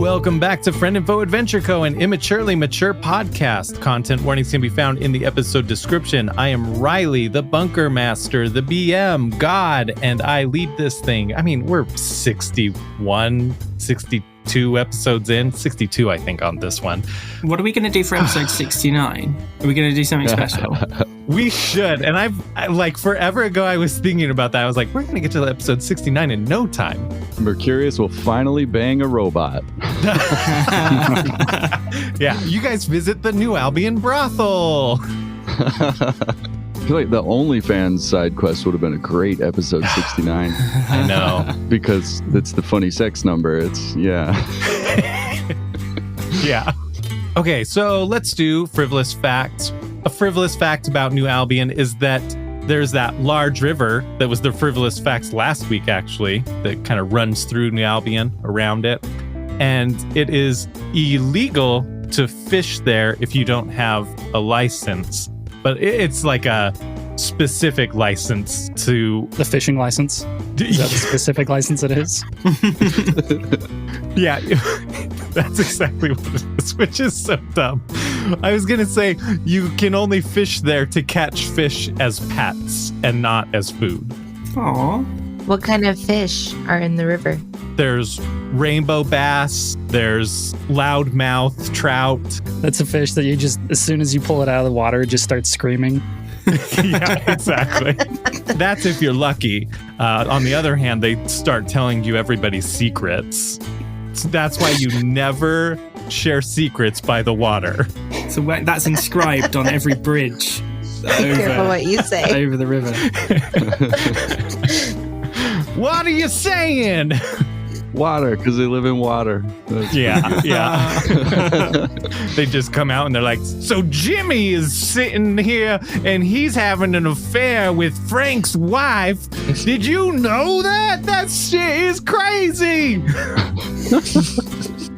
Welcome back to Friend Info Adventure Co., an immaturely mature podcast. Content warnings can be found in the episode description. I am Riley, the Bunker Master, the BM, God, and I lead this thing. I mean, we're 61, 62 episodes in. 62, I think, on this one. What are we going to do for episode 69? Are we going to do something special? We should. And I like forever ago, I was thinking about that. I was like, we're going to get to episode 69 in no time. Mercurius will finally bang a robot. Yeah, you guys visit the New Albion brothel. I feel like the OnlyFans side quest would have been a great episode 69. I know. Because it's the funny sex number. It's, yeah. Yeah. Okay, so let's do frivolous facts. A frivolous fact about New Albion is that there's that large river that was the frivolous facts last week, actually, that kind of runs through New Albion around it. And it is illegal to fish there if you don't have a license. But it's like a specific license to... The fishing license? Is that the specific license it is? Yeah, that's exactly what it is, which is so dumb. I was going to say you can only fish there to catch fish as pets and not as food. Aww. What kind of fish are in the river? There's rainbow bass, there's loudmouth trout. That's a fish that you just, as soon as you pull it out of the water, it just starts screaming. Yeah, exactly. That's if you're lucky. On the other hand, they start telling you everybody's secrets. So that's why you never share secrets by the water. So that's inscribed on every bridge. Be careful what you say. Over the river. What are you saying? Water, because they live in water. Yeah. They just come out and they're like, so Jimmy is sitting here and he's having an affair with Frank's wife. Did you know that? That shit is crazy.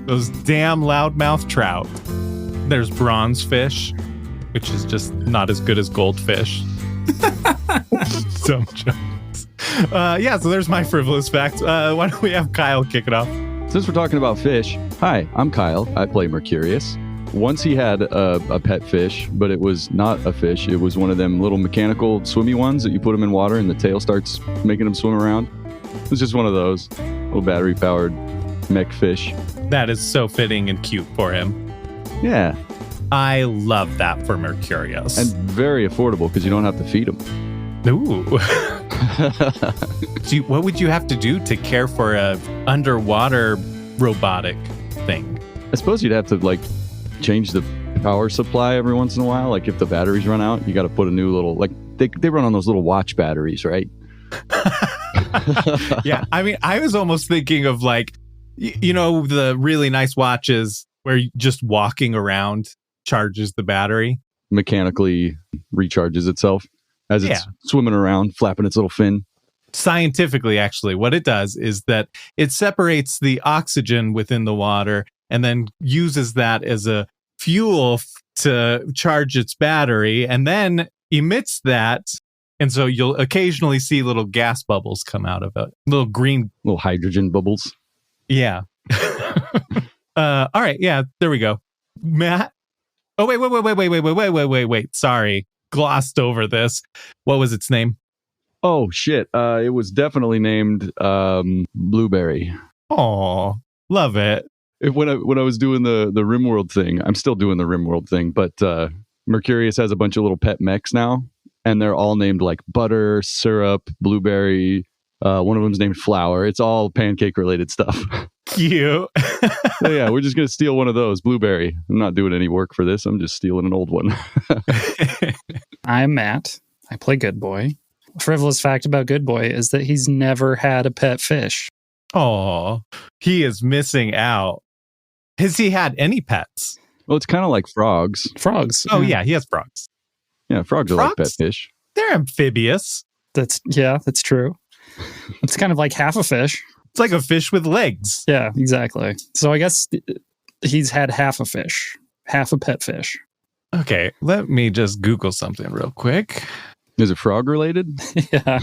Those damn loudmouth trout. There's bronze fish, which is just not as good as goldfish. Dumb jokes. Yeah, so there's my frivolous fact. Why don't we have Kyle kick it off? Since we're talking about fish, hi, I'm Kyle. I play Mercurius. Once he had a pet fish, but it was not a fish. It was one of them little mechanical swimmy ones that you put them in water and the tail starts making them swim around. It was just one of those little battery-powered mech fish. That is so fitting and cute for him. Yeah. I love that for Mercurius. And very affordable because you don't have to feed them. Ooh. What would you have to do to care for a underwater robotic thing? I suppose you'd have to like change the power supply every once in a while. Like if the batteries run out, you got to put a new little, like they run on those little watch batteries, right? Yeah. I mean, I was almost thinking of like, you know, the really nice watches where just walking around charges the battery. Mechanically recharges itself as it's swimming around, flapping its little fin. Scientifically, actually, what it does is that it separates the oxygen within the water and then uses that as a fuel to charge its battery and then emits that. And so you'll occasionally see little gas bubbles come out of it. Little hydrogen bubbles. Yeah. All right. Yeah, there we go. Matt? Oh, wait. Sorry. Glossed over this. What was its name? Oh, shit. It was definitely named Blueberry. Oh, love it. When I was doing the RimWorld thing, I'm still doing the RimWorld thing, but Mercurius has a bunch of little pet mechs now, and they're all named like Butter, Syrup, Blueberry. One of them's named Flour. It's all pancake-related stuff. Cute. So yeah, we're just going to steal one of those, Blueberry. I'm not doing any work for this. I'm just stealing an old one. I'm Matt. I play Good Boy. A frivolous fact about Good Boy is that he's never had a pet fish. Oh, he is missing out. Has he had any pets? Well, it's kind of like frogs. Frogs. Oh, yeah, he has frogs. Yeah, frogs are like pet fish. They're amphibious. That's true. It's kind of like half a fish. It's like a fish with legs. Yeah, exactly. So I guess he's had half a fish, half a pet fish. Okay, let me just Google something real quick. Is it frog related? Yeah.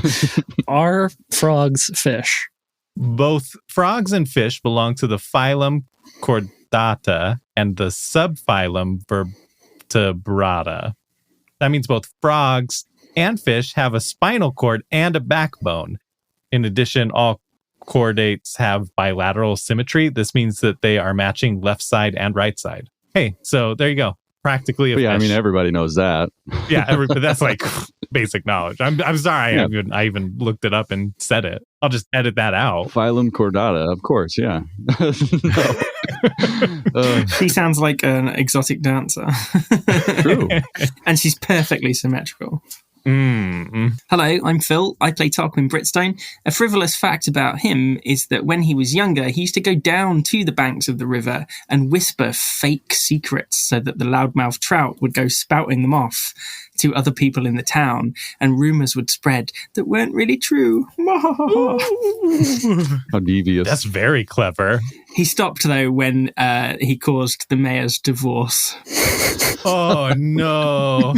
Are frogs fish? Both frogs and fish belong to the phylum Chordata and the subphylum Vertebrata. That means both frogs and fish have a spinal cord and a backbone. In addition, all chordates have bilateral symmetry. This means that they are matching left side and right side. Hey, so there you go. Practically a fish. I mean, everybody knows that. Yeah, that's like basic knowledge. I'm sorry, I even looked it up and said it. I'll just edit that out. Phylum Chordata, of course, yeah. She sounds like an exotic dancer. True. And she's perfectly symmetrical. Mm-hmm. Hello, I'm Phil. I play Tarquin Britstone. A frivolous fact about him is that when he was younger, he used to go down to the banks of the river and whisper fake secrets so that the loudmouth trout would go spouting them off to other people in the town, and rumors would spread that weren't really true. How devious. That's very clever. He stopped, though, when he caused the mayor's divorce. Oh, no.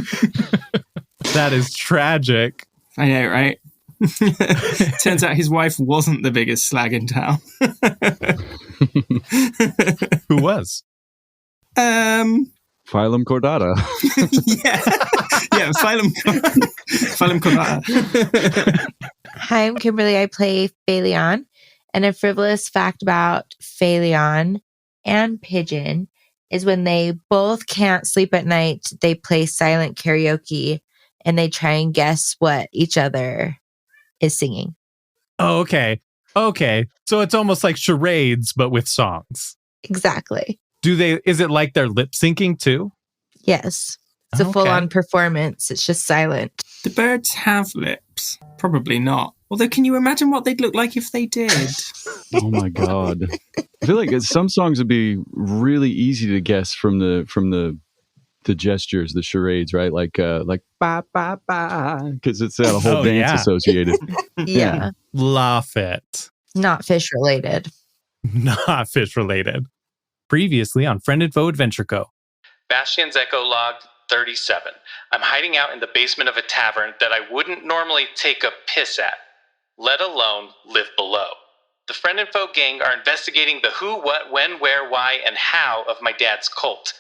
That is tragic. I know, right? Turns out his wife wasn't the biggest slag in town. Who was? Phylum Chordata. yeah, Phylum Chordata. Hi, I'm Kimberly. I play Phaleon. And a frivolous fact about Phaleon and Pigeon is when they both can't sleep at night, they play silent karaoke and they try and guess what each other is singing. Oh, okay. Okay. So it's almost like charades, but with songs. Exactly. Is it like they're lip syncing too? Yes. It's a full-on performance. It's just silent. Do birds have lips? Probably not. Although, can you imagine what they'd look like if they did? Oh my God. I feel like some songs would be really easy to guess from the gestures, the charades, right? Like ba ba ba, because it's got a whole dance associated. Yeah. Laugh it. Not fish related. Not fish related. Previously on Friend and Foe Adventure Co. Bastian's Echo Log 37. I'm hiding out in the basement of a tavern that I wouldn't normally take a piss at, let alone live below. The Friend and Foe gang are investigating the who, what, when, where, why, and how of my dad's cult.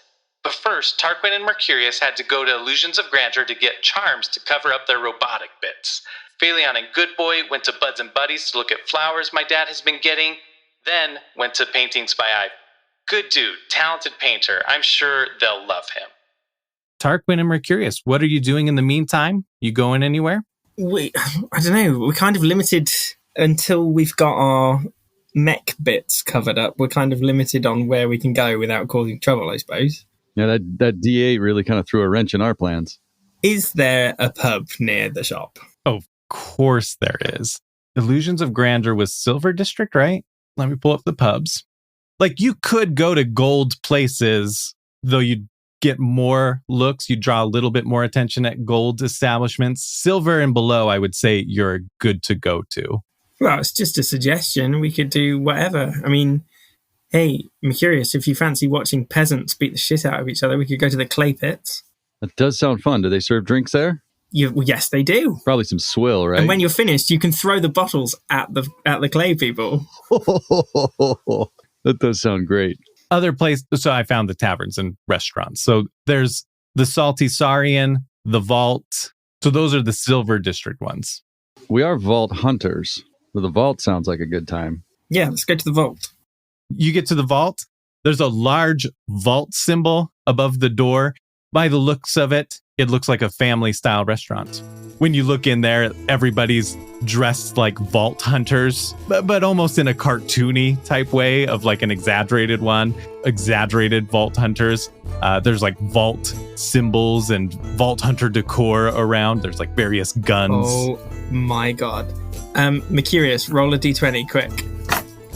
But first, Tarquin and Mercurius had to go to Illusions of Grandeur to get charms to cover up their robotic bits. Phaleon and Good Boy went to Buds and Buddies to look at flowers my dad has been getting, then went to Paintings by Eye. Good dude, talented painter. I'm sure they'll love him. Tarquin and Mercurius, what are you doing in the meantime? You going anywhere? I don't know. We're kind of limited until we've got our mech bits covered up. We're kind of limited on where we can go without causing trouble, I suppose. Yeah, that DA really kind of threw a wrench in our plans. Is there a pub near the shop? Oh, of course there is. Illusions of Grandeur was Silver District, right? Let me pull up the pubs. Like, you could go to gold places, though you'd get more looks. You draw a little bit more attention at gold establishments. Silver and below, I would say you're good to go to. Well, it's just a suggestion. We could do whatever. I mean, hey, I'm curious, if you fancy watching peasants beat the shit out of each other, we could go to the clay pits. That does sound fun. Do they serve drinks there? Well, yes, they do. Probably some swill, right? And when you're finished, you can throw the bottles at the clay people. That does sound great. Other places, so I found the taverns and restaurants. So there's the Salty Saurian, the Vault. So those are the Silver District ones. We are vault hunters. Well, the Vault sounds like a good time. Yeah, let's go to the Vault. You get to the Vault. There's a large vault symbol above the door. By the looks of it, it looks like a family-style restaurant. When you look in there, everybody's dressed like vault hunters, but almost in a cartoony type way of like an exaggerated vault hunters. There's like vault symbols and vault hunter decor around. There's like various guns. Oh my God. Mercurius, roll a d20 quick.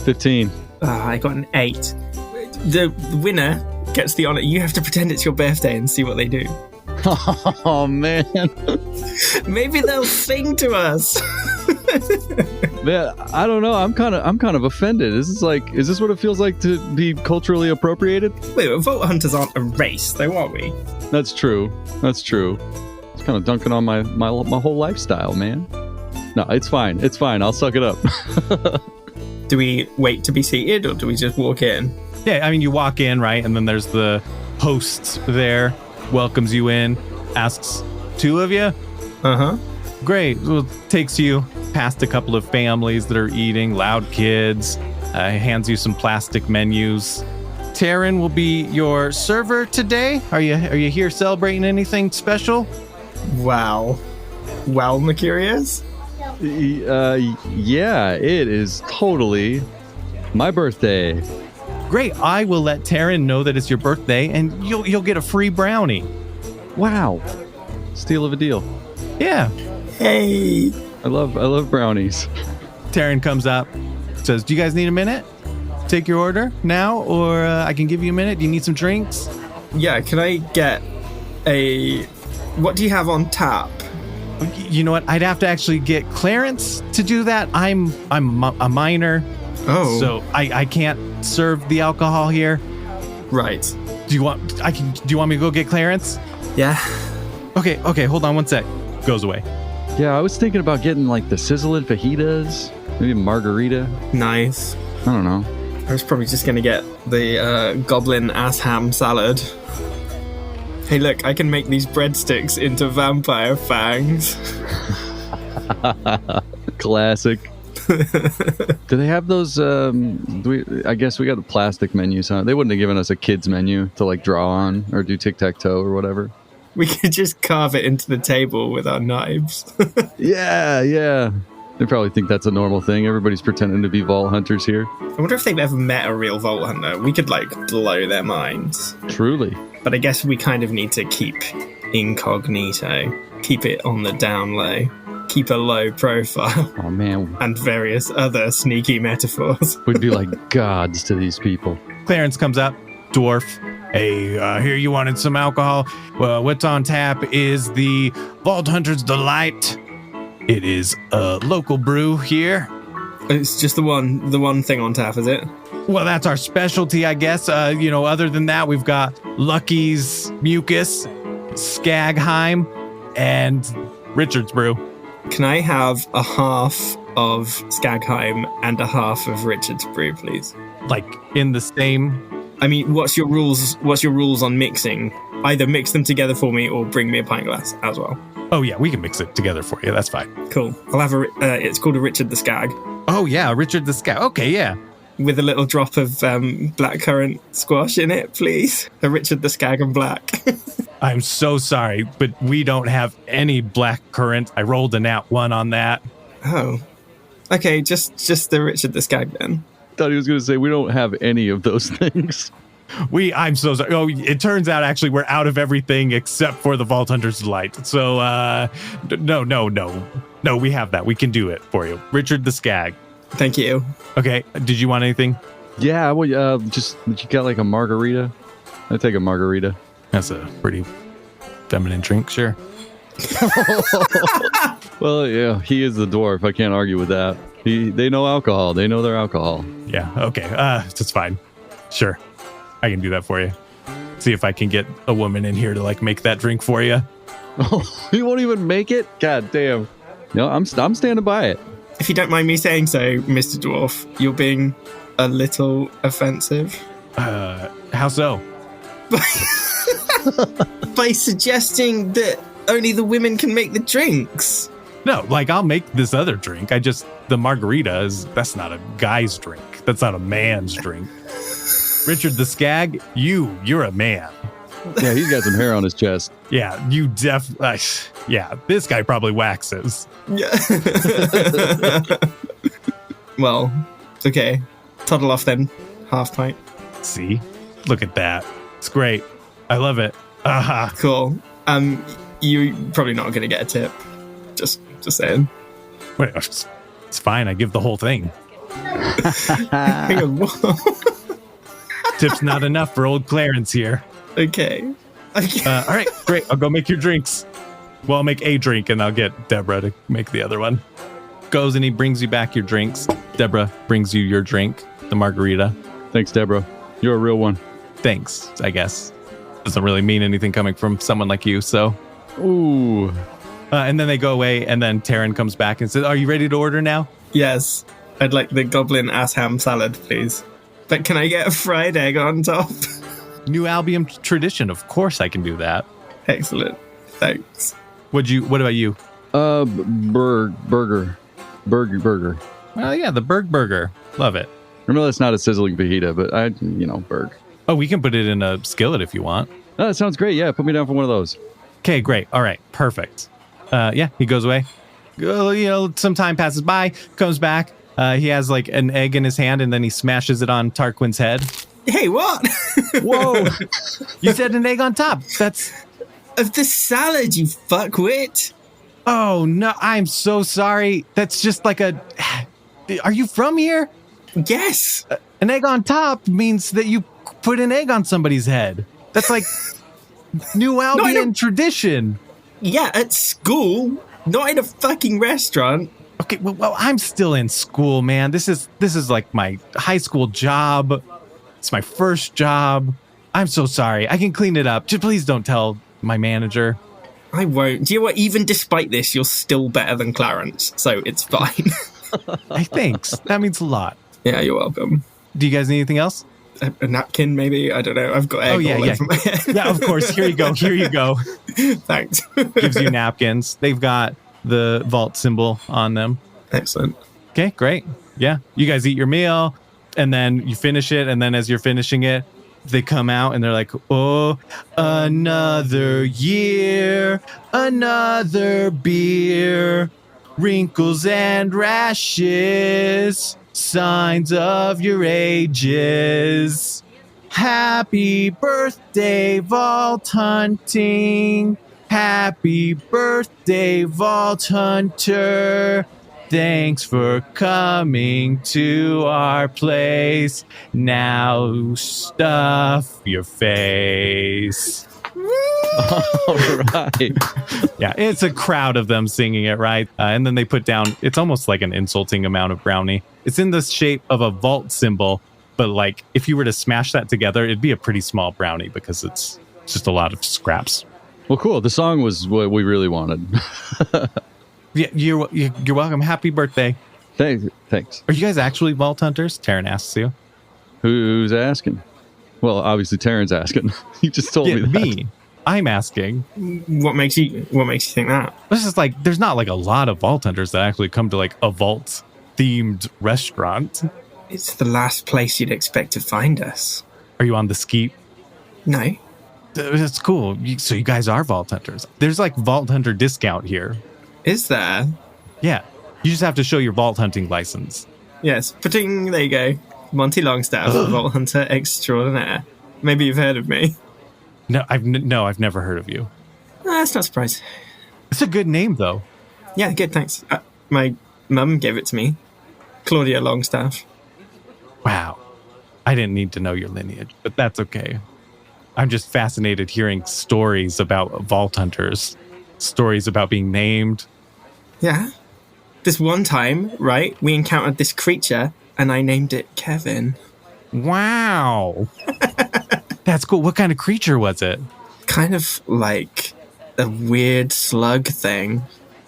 15. I got an 8. The winner gets the honor. You have to pretend it's your birthday and see what they do. Oh man. Maybe they'll sing to us. Man, I don't know. I'm kind of offended. Is this what it feels like to be culturally appropriated? Wait, Vault Hunters aren't a race, though, are we? That's true. It's kind of dunking on my whole lifestyle, man. No, it's fine. I'll suck it up. Do we wait to be seated or do we just walk in? Yeah, I mean, you walk in, right? And then there's the host there, welcomes you in, asks 2 of you. Uh-huh. Great. Well, takes you past a couple of families that are eating, loud kids, hands you some plastic menus. Taryn will be your server today. Are you here celebrating anything special? Wow. Well, Mercurius? Yeah, it is totally my birthday. Great. I will let Taryn know that it's your birthday, and you'll get a free brownie. Wow. Steal of a deal. Yeah. Hey. I love brownies. Taryn comes up, says, do you guys need a minute? Take your order now, or I can give you a minute. Do you need some drinks? Yeah, can I get what do you have on tap? You know what? I'd have to actually get clearance to do that. I'm a minor. Oh. So I can't serve the alcohol here. Right. Do you want me to go get clearance? Yeah. Okay, hold on one sec. Goes away. Yeah, I was thinking about getting like the sizzling fajitas, maybe a margarita. Nice. I don't know. I was probably just going to get the goblin ass ham salad. Hey, look, I can make these breadsticks into vampire fangs. Classic. Do they have those? I guess we got the plastic menus, huh? They wouldn't have given us a kid's menu to like draw on or do tic-tac-toe or whatever. We could just carve it into the table with our knives. Yeah. They probably think that's a normal thing. Everybody's pretending to be vault hunters here. I wonder if they've ever met a real vault hunter. We could, like, blow their minds. Truly. But I guess we kind of need to keep incognito. Keep it on the down low. Keep a low profile. Oh, man. And various other sneaky metaphors. We'd be like gods to these people. Clarence comes up. Dwarf. Hey, hear you wanted some alcohol? Well, what's on tap is the Vault Hunter's Delight. It is a local brew here. It's just the one thing on tap, is it? Well, that's our specialty, I guess. Other than that, we've got Lucky's Mucus, Skagheim, and Richard's Brew. Can I have a half of Skagheim and a half of Richard's Brew, please? Like in the same... I mean, what's your rules on mixing? Either mix them together for me or bring me a pint glass as well. Oh, yeah, we can mix it together for you. That's fine. Cool. I'll have it's called a Richard the Skag. Oh, yeah, Richard the Skag. Okay, yeah. With a little drop of blackcurrant squash in it, please. A Richard the Skag and black. I'm so sorry, but we don't have any blackcurrant. I rolled a nat 1 on that. Oh. Okay, just the Richard the Skag then. Thought he was going to say we don't have any of those things. I'm so sorry. Oh, it turns out actually we're out of everything except for the Vault Hunter's Delight. So, no, we have that. We can do it for you. Richard the Skag. Thank you. Okay. Did you want anything? Yeah, well, you got like a margarita? I'd take a margarita. That's a pretty feminine drink, sure. Well, yeah, he is the dwarf. I can't argue with that. They know alcohol. They know their alcohol. Yeah, okay. That's fine. Sure. I can do that for you. See if I can get a woman in here to like make that drink for you. Oh, you won't even make it? God damn. No, I'm standing by it. If you don't mind me saying so, Mr. Dwarf, you're being a little offensive. How so? By suggesting that only the women can make the drinks. No, like I'll make this other drink. The margarita that's not a guy's drink. That's not a man's drink. Richard the Skag, you're a man. Yeah, he's got some hair on his chest. Yeah, this guy probably waxes. Yeah. Well, okay. Toddle off then. Half pint. See? Look at that. It's great. I love it. Aha. Cool. You're probably not going to get a tip. Just saying. Wait, it's fine. I give the whole thing. Hang on, what? Tip's not enough for old Clarence here. Okay. All right, great. I'll go make your drinks. Well, I'll make a drink and I'll get Deborah to make the other one. Goes and he brings you back your drinks. Deborah brings you your drink, the margarita. Thanks, Deborah. You're a real one. Thanks, I guess. Doesn't really mean anything coming from someone like you, so. Ooh. And then they go away and then Taryn comes back and says, are you ready to order now? Yes. I'd like the goblin ass ham salad, please. But can I get a fried egg on top? New Albion tradition. Of course I can do that. Excellent. Thanks. What about you? Burger. Oh yeah, the Berg Burger. Love it. I know that's not a sizzling fajita, but Berg. Oh, we can put it in a skillet if you want. Oh, that sounds great. Yeah, put me down for one of those. Okay, great. All right, perfect. Yeah, he goes away. Some time passes by, comes back. He has like an egg in his hand, and then he smashes it on Tarquin's head. Hey, what? Whoa! You said an egg on top. That's of the salad, you fuckwit. Oh no! I'm so sorry. That's just like a. Are you from here? Yes. An egg on top means that you put an egg on somebody's head. That's like New Albion tradition. Yeah, at school, not in a fucking restaurant. Okay, well, I'm still in school, man. This is like my high school job. It's my first job. I'm so sorry. I can clean it up. Just please don't tell my manager. I won't. Do you know what? Even despite this, you're still better than Clarence, so it's fine. Hey, thanks. That means a lot. Yeah, you're welcome. Do you guys need anything else? A napkin, maybe? I don't know. I've got egg all over my head. Yeah, of course. Here you go. Thanks. Gives you napkins. They've got the vault symbol on them. Excellent. Okay, great. Yeah. You guys eat your meal, and then you finish it, and then as you're finishing it, they come out and they're like, oh, another year, another beer, wrinkles and rashes, signs of your ages. Happy birthday, Vault Hunting. Happy birthday, Vault Hunter. Thanks for coming to our place. Now stuff your face. All right. Yeah, it's a crowd of them singing it, right? And then they put down, it's almost like an insulting amount of brownie. It's in the shape of a vault symbol, but like if you were to smash that together, it'd be a pretty small brownie because it's just a lot of scraps. Well, cool. The song was what we really wanted. Yeah, you're welcome. Happy birthday. Thanks. Are you guys actually vault hunters? Taryn asks you. Who's asking? Well, obviously Taryn's asking. He just told me that. Me. I'm asking. What makes you think that? This is like, there's not like a lot of vault hunters that actually come to like a vault themed restaurant. It's the last place you'd expect to find us. Are you on the skeet? No. That's cool. So you guys are vault hunters. There's like vault hunter discount here. Is there? Yeah. You just have to show your vault hunting license. Yes. Putting, there you go. Monty Longstaff, Vault Hunter Extraordinaire. Maybe you've heard of me. No, I've never heard of you. That's not surprising. It's a good name, though. Yeah, good, thanks. My mum gave it to me. Claudia Longstaff. Wow. I didn't need to know your lineage, but that's okay. I'm just fascinated hearing stories about vault hunters. Stories about being named. Yeah. This one time, right, we encountered this creature, and I named it Kevin. Wow. That's cool. What kind of creature was it? Kind of like a weird slug thing.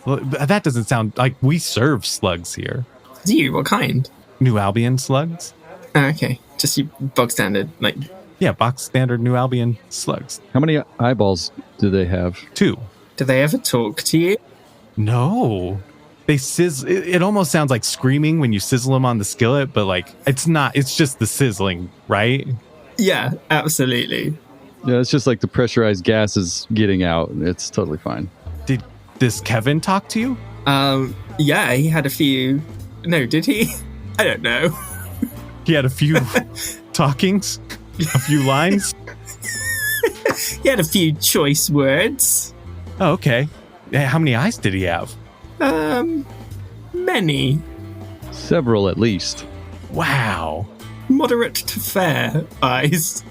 Well, that doesn't sound like we serve slugs here. Do you? What kind? New Albion slugs? Okay. Just your bog standard, like... Yeah, box standard New Albion slugs. How many eyeballs do they have? 2. Do they ever talk to you? No. They sizzle. It almost sounds like screaming when you sizzle them on the skillet, but like it's not. It's just the sizzling, right? Yeah, absolutely. Yeah, it's just like the pressurized gas is getting out. It's totally fine. Did this Kevin talk to you? Yeah, he had a few... No, did he? I don't know. He had a few talkings? A few lines? He had a few choice words. Oh, okay. How many eyes did he have? Many. Several at least. Wow. Moderate to fair eyes.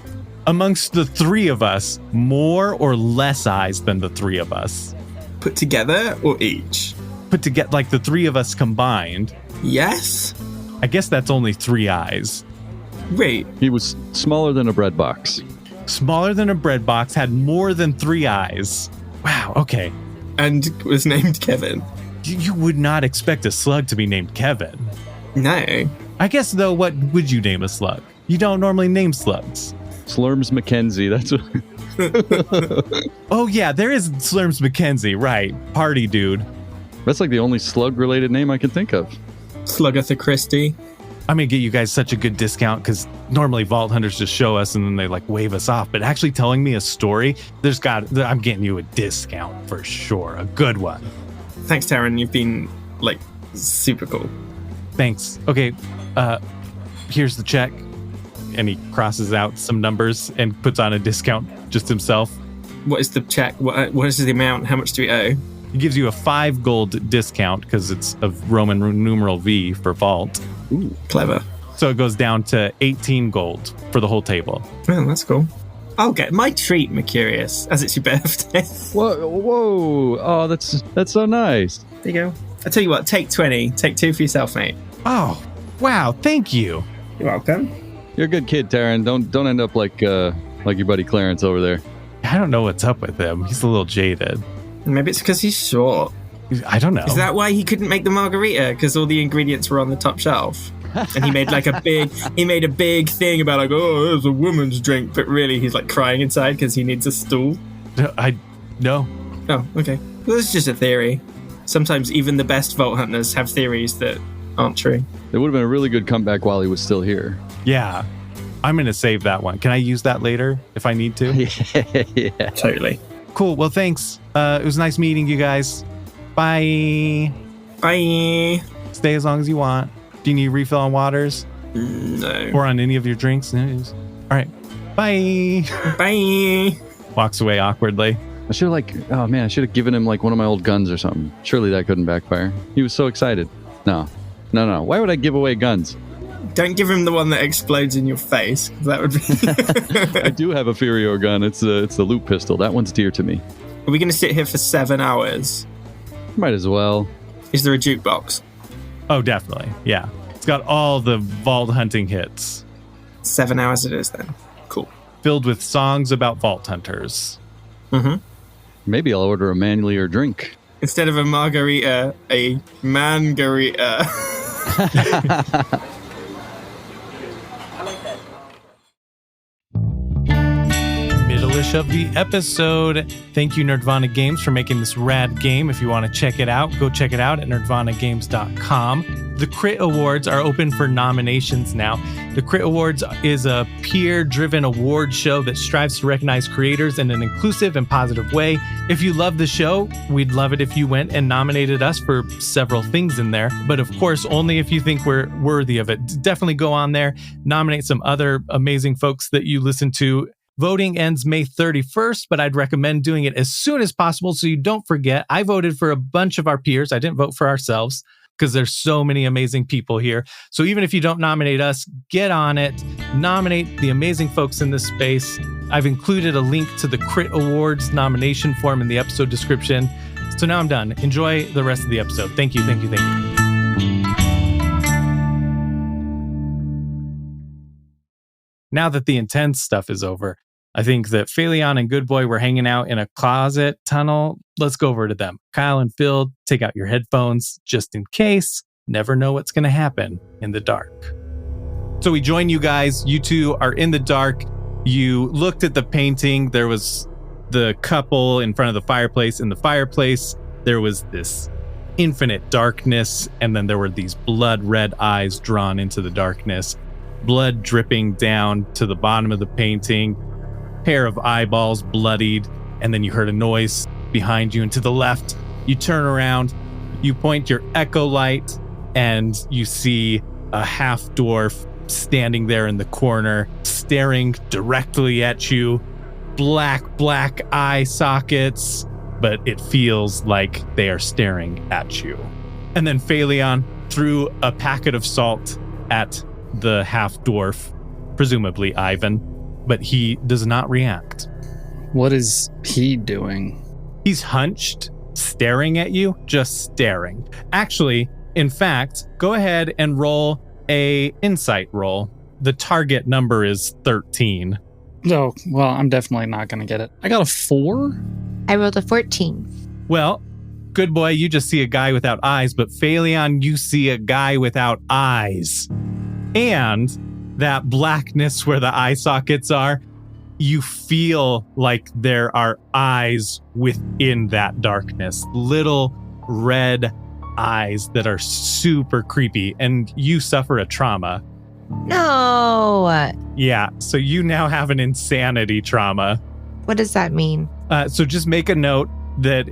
Amongst the 3 of us, more or less eyes than the 3 of us? Put together or each? Put together, like the 3 of us combined. Yes. I guess that's only 3 eyes. Wait. He was smaller than a bread box. Smaller than a bread box, had more than 3 eyes. Wow, okay. And was named Kevin. You would not expect a slug to be named Kevin. No. I guess, though, what would you name a slug? You don't normally name slugs. Slurms McKenzie. That's what. Oh, yeah, there is Slurms McKenzie, right. Party dude. That's like the only slug-related name I can think of. Slugatha Christie. I'm going to get you guys such a good discount because normally Vault Hunters just show us and then they like wave us off. But actually telling me a story, I'm getting you a discount for sure. A good one. Thanks, Taryn. You've been like super cool. Thanks. Okay, here's the check. And he crosses out some numbers and puts on a discount just himself. What is the check? What is the amount? How much do we owe? He gives you a 5 gold discount because it's a Roman numeral V for Vault. Ooh, clever. So it goes down to 18 gold for the whole table. Oh, that's cool. I'll get my treat, Mercurius, as it's your birthday. Whoa. Oh, that's so nice. There you go. I tell you what, take 20. Take 2 for yourself, mate. Oh, wow. Thank you. You're welcome. You're a good kid, Taryn. Don't end up like your buddy Clarence over there. I don't know what's up with him. He's a little jaded. Maybe it's because he's short. I don't know. Is that why he couldn't make the margarita? Because all the ingredients were on the top shelf? And he made like a big thing about like, oh, it's a woman's drink. But really, he's like crying inside because he needs a stool. No. Oh, okay. Well, this is just a theory. Sometimes even the best Vault Hunters have theories that aren't true. It would have been a really good comeback while he was still here. Yeah. I'm going to save that one. Can I use that later if I need to? Yeah. Totally. Cool. Well, thanks. It was nice meeting you guys. Bye. Bye. Stay as long as you want. Do you need a refill on waters? No. Or on any of your drinks? No. All right. Bye. Bye. Walks away awkwardly. I should have given him like one of my old guns or something. Surely that couldn't backfire. He was so excited. No. Why would I give away guns? Don't give him the one that explodes in your face. That would be... I do have a Furior gun. It's the loop pistol. That one's dear to me. Are we going to sit here for 7 hours? Might as well. Is there a jukebox? Oh, definitely. Yeah. It's got all the vault hunting hits. 7 hours it is then. Cool. Filled with songs about vault hunters. Mm-hmm. Maybe I'll order a manlier drink. Instead of a margarita, a mangarita. Middle-ish of the episode. Thank you, Nerdvana Games, for making this rad game. If you want to check it out, go check it out at nerdvanagames.com. The Crit Awards are open for nominations now. The Crit Awards is a peer-driven award show that strives to recognize creators in an inclusive and positive way. If you love the show, we'd love it if you went and nominated us for several things in there. But of course, only if you think we're worthy of it. Definitely go on there, nominate some other amazing folks that you listen to. Voting ends May 31st, but I'd recommend doing it as soon as possible so you don't forget. I voted for a bunch of our peers. I didn't vote for ourselves because there's so many amazing people here. So even if you don't nominate us, get on it. Nominate the amazing folks in this space. I've included a link to the Crit Awards nomination form in the episode description. So now I'm done. Enjoy the rest of the episode. Thank you. Now that the intense stuff is over, I think that Phaleon and Good Boy were hanging out in a closet tunnel. Let's go over to them. Kyle and Phil, take out your headphones just in case. Never know what's going to happen in the dark. So we join you guys. You two are in the dark. You looked at the painting. There was the couple in front of the fireplace. In the fireplace, there was this infinite darkness. And then there were these blood red eyes drawn into the darkness. Blood dripping down to the bottom of the painting. Pair of eyeballs bloodied, and then you heard a noise behind you, and to the left you turn around, you point your echo light, and you see a half dwarf standing there in the corner, staring directly at you. Black eye sockets, but it feels like they are staring at you. And then Phaleon threw a packet of salt at the half dwarf, presumably Ivan, but he does not react. What is he doing? He's hunched, staring at you, just staring. Actually, in fact, go ahead and roll a insight roll. The target number is 13. Oh, well, I'm definitely not going to get it. I got a 4? I rolled a 14. Well, Good Boy, you just see a guy without eyes, but Phaleon, you see a guy without eyes. And that blackness where the eye sockets are, you feel like there are eyes within that darkness. Little red eyes that are super creepy, and you suffer a trauma. No. Yeah, so you now have an insanity trauma. What does that mean? So just make a note that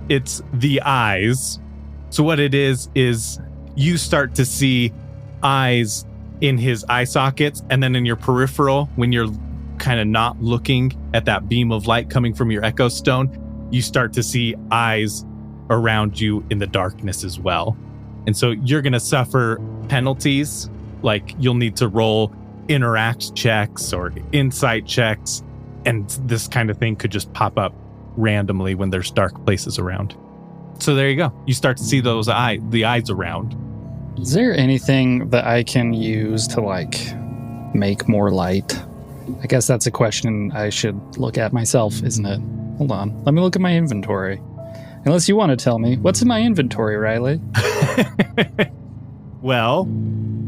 it's the eyes. So what it is you start to see eyes in his eye sockets, and then in your peripheral, when you're kind of not looking at that beam of light coming from your Echo Stone, you start to see eyes around you in the darkness as well. And so you're going to suffer penalties, like you'll need to roll interact checks or insight checks, and this kind of thing could just pop up randomly when there's dark places around. So there you go. You start to see the eyes around. Is there anything that I can use to like make more light? I guess that's a question I should look at myself, isn't it? Hold on. Let me look at my inventory. Unless you want to tell me. What's in my inventory, Riley? Well,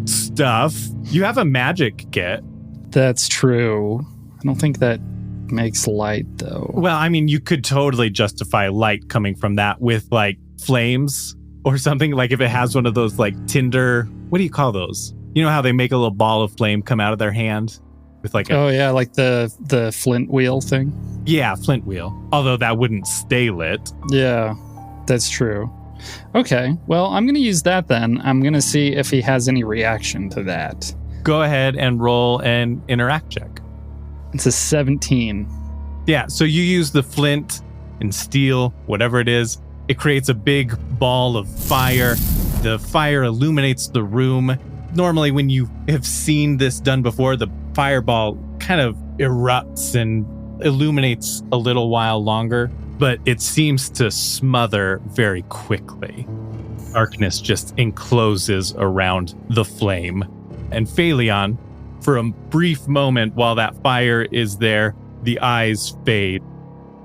stuff. You have a magic kit. That's true. I don't think that makes light, though. Well, I mean, you could totally justify light coming from that with like flames or something. Like if it has one of those like tinder, what do you call those? You know how they make a little ball of flame come out of their hand? With like oh yeah, like the flint wheel thing. Yeah, flint wheel. Although that wouldn't stay lit. Yeah, that's true. Okay, well, I'm going to use that then. I'm going to see if he has any reaction to that. Go ahead and roll an interact check. It's a 17. Yeah, so you use the flint and steel, whatever it is. It creates a big ball of fire. The fire illuminates the room. Normally, when you have seen this done before, the fireball kind of erupts and illuminates a little while longer, but it seems to smother very quickly. Darkness just encloses around the flame. And Phaleon, for a brief moment while that fire is there, the eyes fade.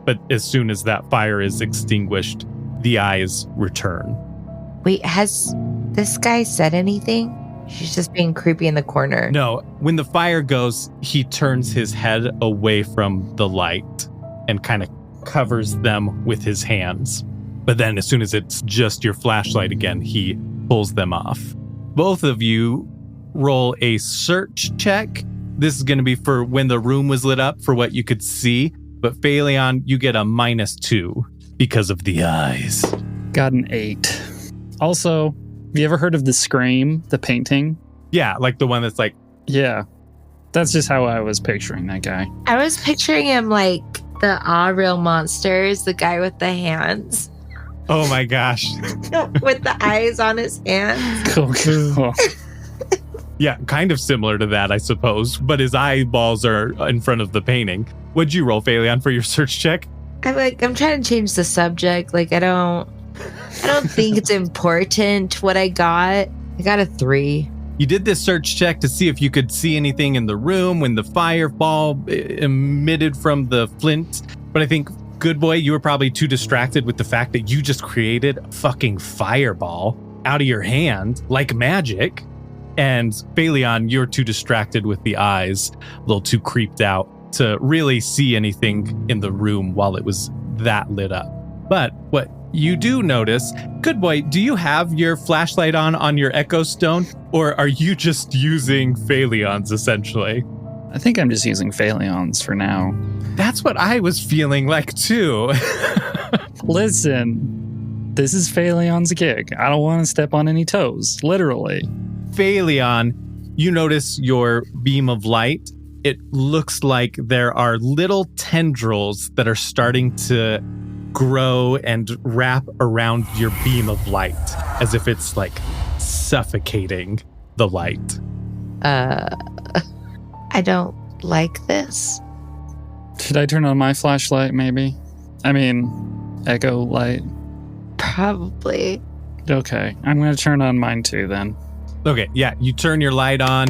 But as soon as that fire is extinguished, the eyes return. Wait, has this guy said anything? She's just being creepy in the corner. No, when the fire goes, he turns his head away from the light and kind of covers them with his hands. But then as soon as it's just your flashlight again, he pulls them off. Both of you roll a search check. This is going to be for when the room was lit up for what you could see. But Phaleon, you get a -2 because of the eyes. Got an 8. Also, have you ever heard of the Scream, the painting? Yeah, like the one that's like... Yeah, that's just how I was picturing that guy. I was picturing him like the Real Monsters, the guy with the hands. Oh my gosh. With the eyes on his hands. Cool. Yeah, kind of similar to that, I suppose. But his eyeballs are in front of the painting. What'd you roll, Phaleon, for your search check? I'm trying to change the subject. Like, I don't think it's important what I got. I got a 3. You did this search check to see if you could see anything in the room when the fireball emitted from the flint. But I think, Good Boy, you were probably too distracted with the fact that you just created a fucking fireball out of your hand like magic. And Phaleon, you're too distracted with the eyes, a little too creeped out to really see anything in the room while it was that lit up. But what you do notice, Good Boy, do you have your flashlight on your Echo Stone? Or are you just using Phaleon's essentially? I think I'm just using Phaleon's for now. That's what I was feeling like too. Listen, this is Phaleon's gig. I don't want to step on any toes, literally. Phaleon, you notice your beam of light. It looks like there are little tendrils that are starting to grow and wrap around your beam of light, as if it's like suffocating the light. I don't like this. Should I turn on my flashlight, maybe? I mean, Echo light. Probably. Okay, I'm going to turn on mine too then. Okay, yeah, you turn your light on.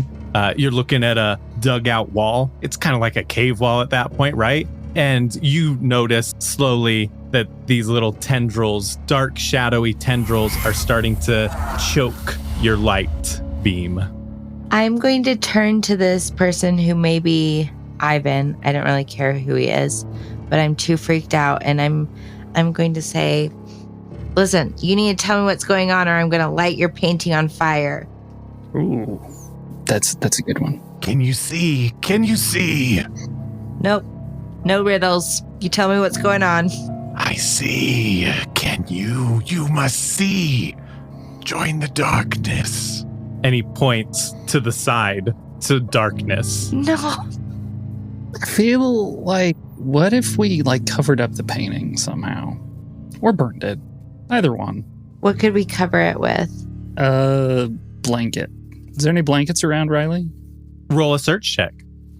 You're looking at a dugout wall. It's kind of like a cave wall at that point, right? And you notice slowly that these little tendrils, dark, shadowy tendrils, are starting to choke your light beam. I'm going to turn to this person who may be Ivan. I don't really care who he is, but I'm too freaked out. And I'm going to say, listen, you need to tell me what's going on or I'm going to light your painting on fire. Ooh, that's a good one. Can you see? Can you see? Nope. No riddles. You tell me what's going on. I see. Can you? You must see. Join the darkness. And he points to the side, to darkness. No. I feel like, what if we covered up the painting somehow? Or burned it? Either one. What could we cover it with? Blanket. Is there any blankets around, Riley? Roll a search check.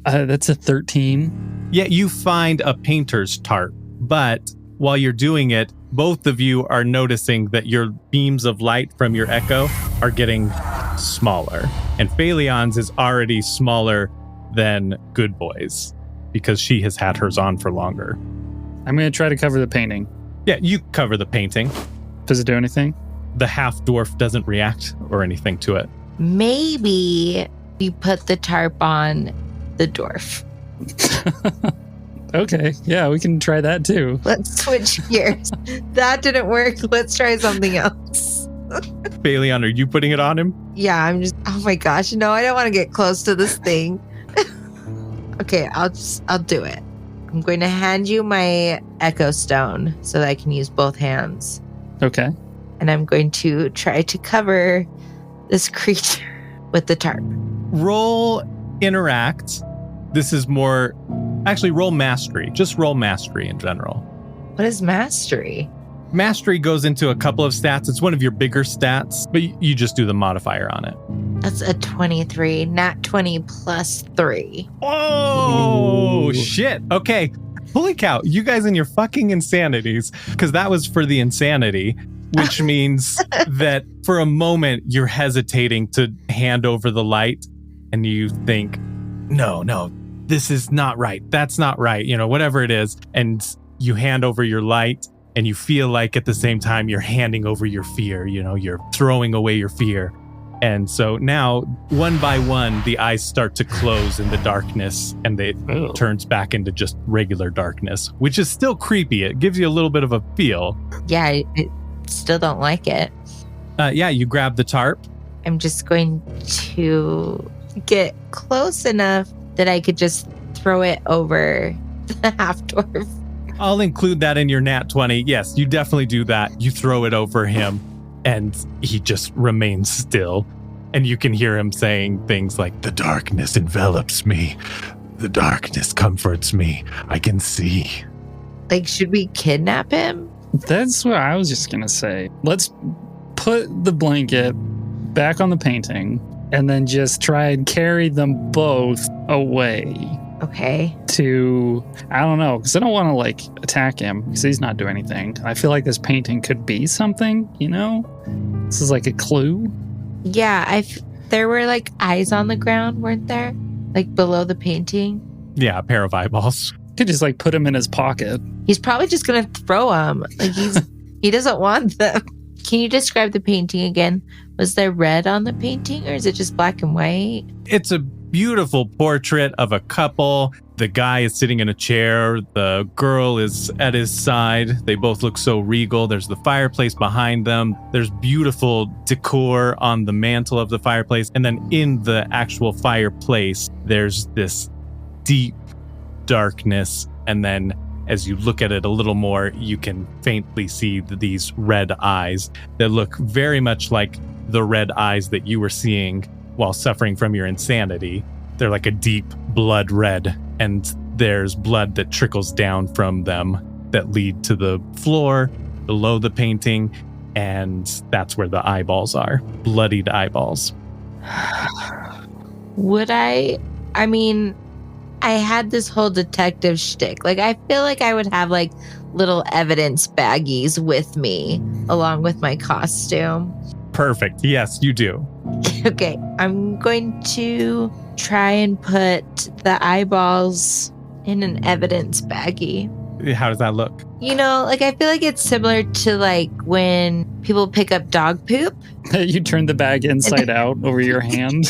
That's a 13. Yeah, you find a painter's tarp, but while you're doing it, both of you are noticing that your beams of light from your echo are getting smaller. And Phalion's is already smaller than Good Boy's because she has had hers on for longer. I'm going to try to cover the painting. Yeah, you cover the painting. Does it do anything? The half dwarf doesn't react or anything to it. Maybe we put the tarp on the dwarf. Okay, yeah, we can try that too. Let's switch gears. That didn't work. Let's try something else. Phalion, are you putting it on him? Yeah, I'm just, oh my gosh. No, I don't want to get close to this thing. Okay, I'll do it. I'm going to hand you my Echo Stone so that I can use both hands. Okay. And I'm going to try to cover this creature with the tarp. Roll interact. This is more, actually roll mastery. Just roll mastery in general. What is mastery? Mastery goes into a couple of stats. It's one of your bigger stats, but you just do the modifier on it. That's a 23, nat 20 plus 3. Oh, Ooh. shit. Okay. Holy cow. You guys and your fucking insanities, because that was for the insanity, which means that for a moment you're hesitating to hand over the light and you think, no, this is not right. That's not right. Whatever it is. And you hand over your light. And you feel like at the same time you're handing over your fear, you're throwing away your fear. And so now, one by one, the eyes start to close in the darkness and it turns back into just regular darkness, which is still creepy. It gives you a little bit of a feel. Yeah, I still don't like it. Yeah, you grab the tarp. I'm just going to get close enough that I could just throw it over the half-dwarf. I'll include that in your nat 20. Yes, you definitely do that. You throw it over him and he just remains still. And you can hear him saying things like, The darkness envelops me. The darkness comforts me. I can see. Should we kidnap him? That's what I was just going to say. Let's put the blanket back on the painting and then just try and carry them both away. Okay. To, I don't know, because I don't want to attack him because he's not doing anything. I feel like this painting could be something, This is like a clue. Yeah, there were eyes on the ground, weren't there? Below the painting. yeah, a pair of eyeballs. Could just put him in his pocket. He's probably just gonna throw them. He doesn't want them. Can you describe the painting again? Was there red on the painting or is it just black and white? It's a beautiful portrait of a couple. The guy is sitting in a chair. The girl is at his side. They both look so regal. There's the fireplace behind them. There's beautiful decor on the mantle of the fireplace. And then in the actual fireplace, there's this deep darkness. And then as you look at it a little more, you can faintly see these red eyes that look very much like the red eyes that you were seeing while suffering from your insanity. They're like a deep blood red, and there's blood that trickles down from them that lead to the floor below the painting, and that's where the eyeballs are. Bloodied eyeballs. Would I mean, I had this whole detective shtick. I feel like I would have little evidence baggies with me along with my costume. Perfect. Yes, you do. Okay, I'm going to try and put the eyeballs in an evidence baggie. How does that look? You know, like I feel like it's similar to like when people pick up dog poop. You turn the bag inside out over your hand.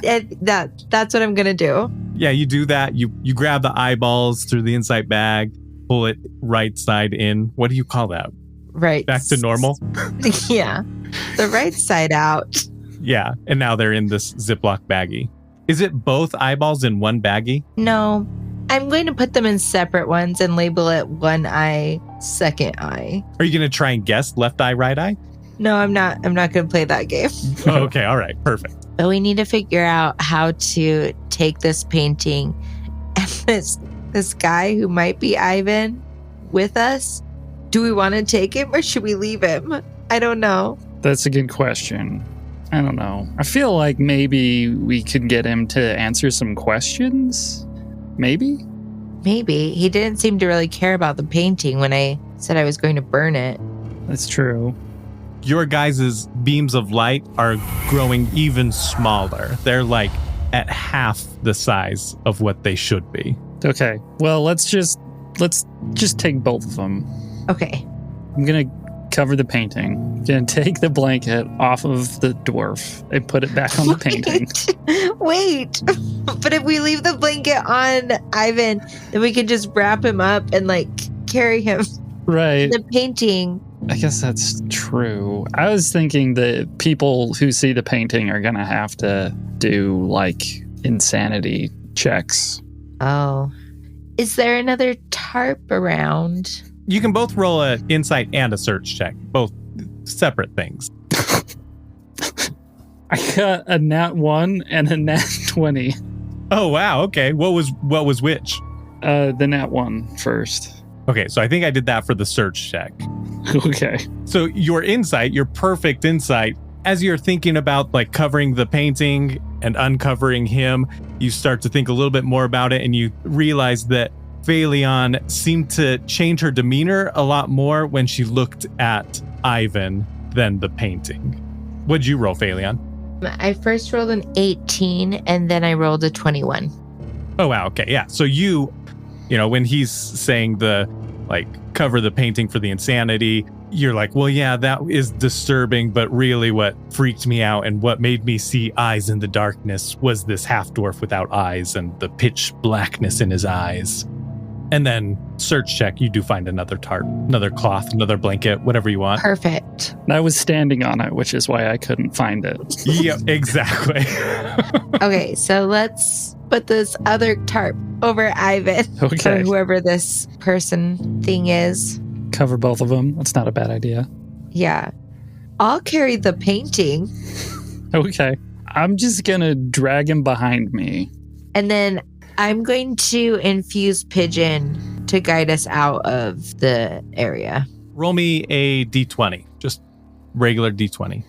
Yeah. That's what I'm going to do. Yeah, you do that. You grab the eyeballs through the inside bag, pull it right side in. What do you call that? Right. Back to normal? Yeah. The right side out. Yeah. And now they're in this Ziploc baggie. Is it both eyeballs in one baggie? No. I'm going to put them in separate ones and label it one eye, second eye. Are you going to try and guess left eye, right eye? No, I'm not. I'm not going to play that game. Oh, okay. All right. Perfect. But we need to figure out how to take this painting and this guy who might be Ivan with us. Do we want to take him or should we leave him? I don't know. That's a good question. I don't know. I feel like maybe we could get him to answer some questions. Maybe? Maybe. He didn't seem to really care about the painting when I said I was going to burn it. That's true. Your guys' beams of light are growing even smaller. They're like at half the size of what they should be. Okay. Well, let's just take both of them. Okay. I'm going to cover the painting. I'm going to take the blanket off of the dwarf and put it back on the painting. Wait. But if we leave the blanket on Ivan, then we can just wrap him up and like carry him. Right. The painting. I guess that's true. I was thinking that people who see the painting are going to have to do like insanity checks. Oh. Is there another tarp around? You can both roll an insight and a search check, both separate things. I got a nat 1 and a nat 20. Oh, wow. Okay. What was which? The nat 1 first. Okay, so I think I did that for the search check. Okay. So your insight, your perfect insight, as you're thinking about like covering the painting and uncovering him, you start to think a little bit more about it and you realize that Phaleon seemed to change her demeanor a lot more when she looked at Ivan than the painting. What'd you roll, Phaleon? I first rolled an 18 and then I rolled a 21. Oh, wow. Okay. Yeah. So you know, when he's saying the like cover the painting for the insanity, you're like, well, yeah, that is disturbing. But really what freaked me out and what made me see eyes in the darkness was this half dwarf without eyes and the pitch blackness in his eyes. And then search check, you do find another tarp, another cloth, another blanket, whatever you want. Perfect. I was standing on it, which is why I couldn't find it. Yeah, exactly. Okay, so let's put this other tarp over Ivan. Okay. Or whoever this person thing is. Cover both of them. That's not a bad idea. Yeah. I'll carry the painting. Okay. I'm just going to drag him behind me. And then I'm going to infuse Pigeon to guide us out of the area. Roll me a d20, just regular d20.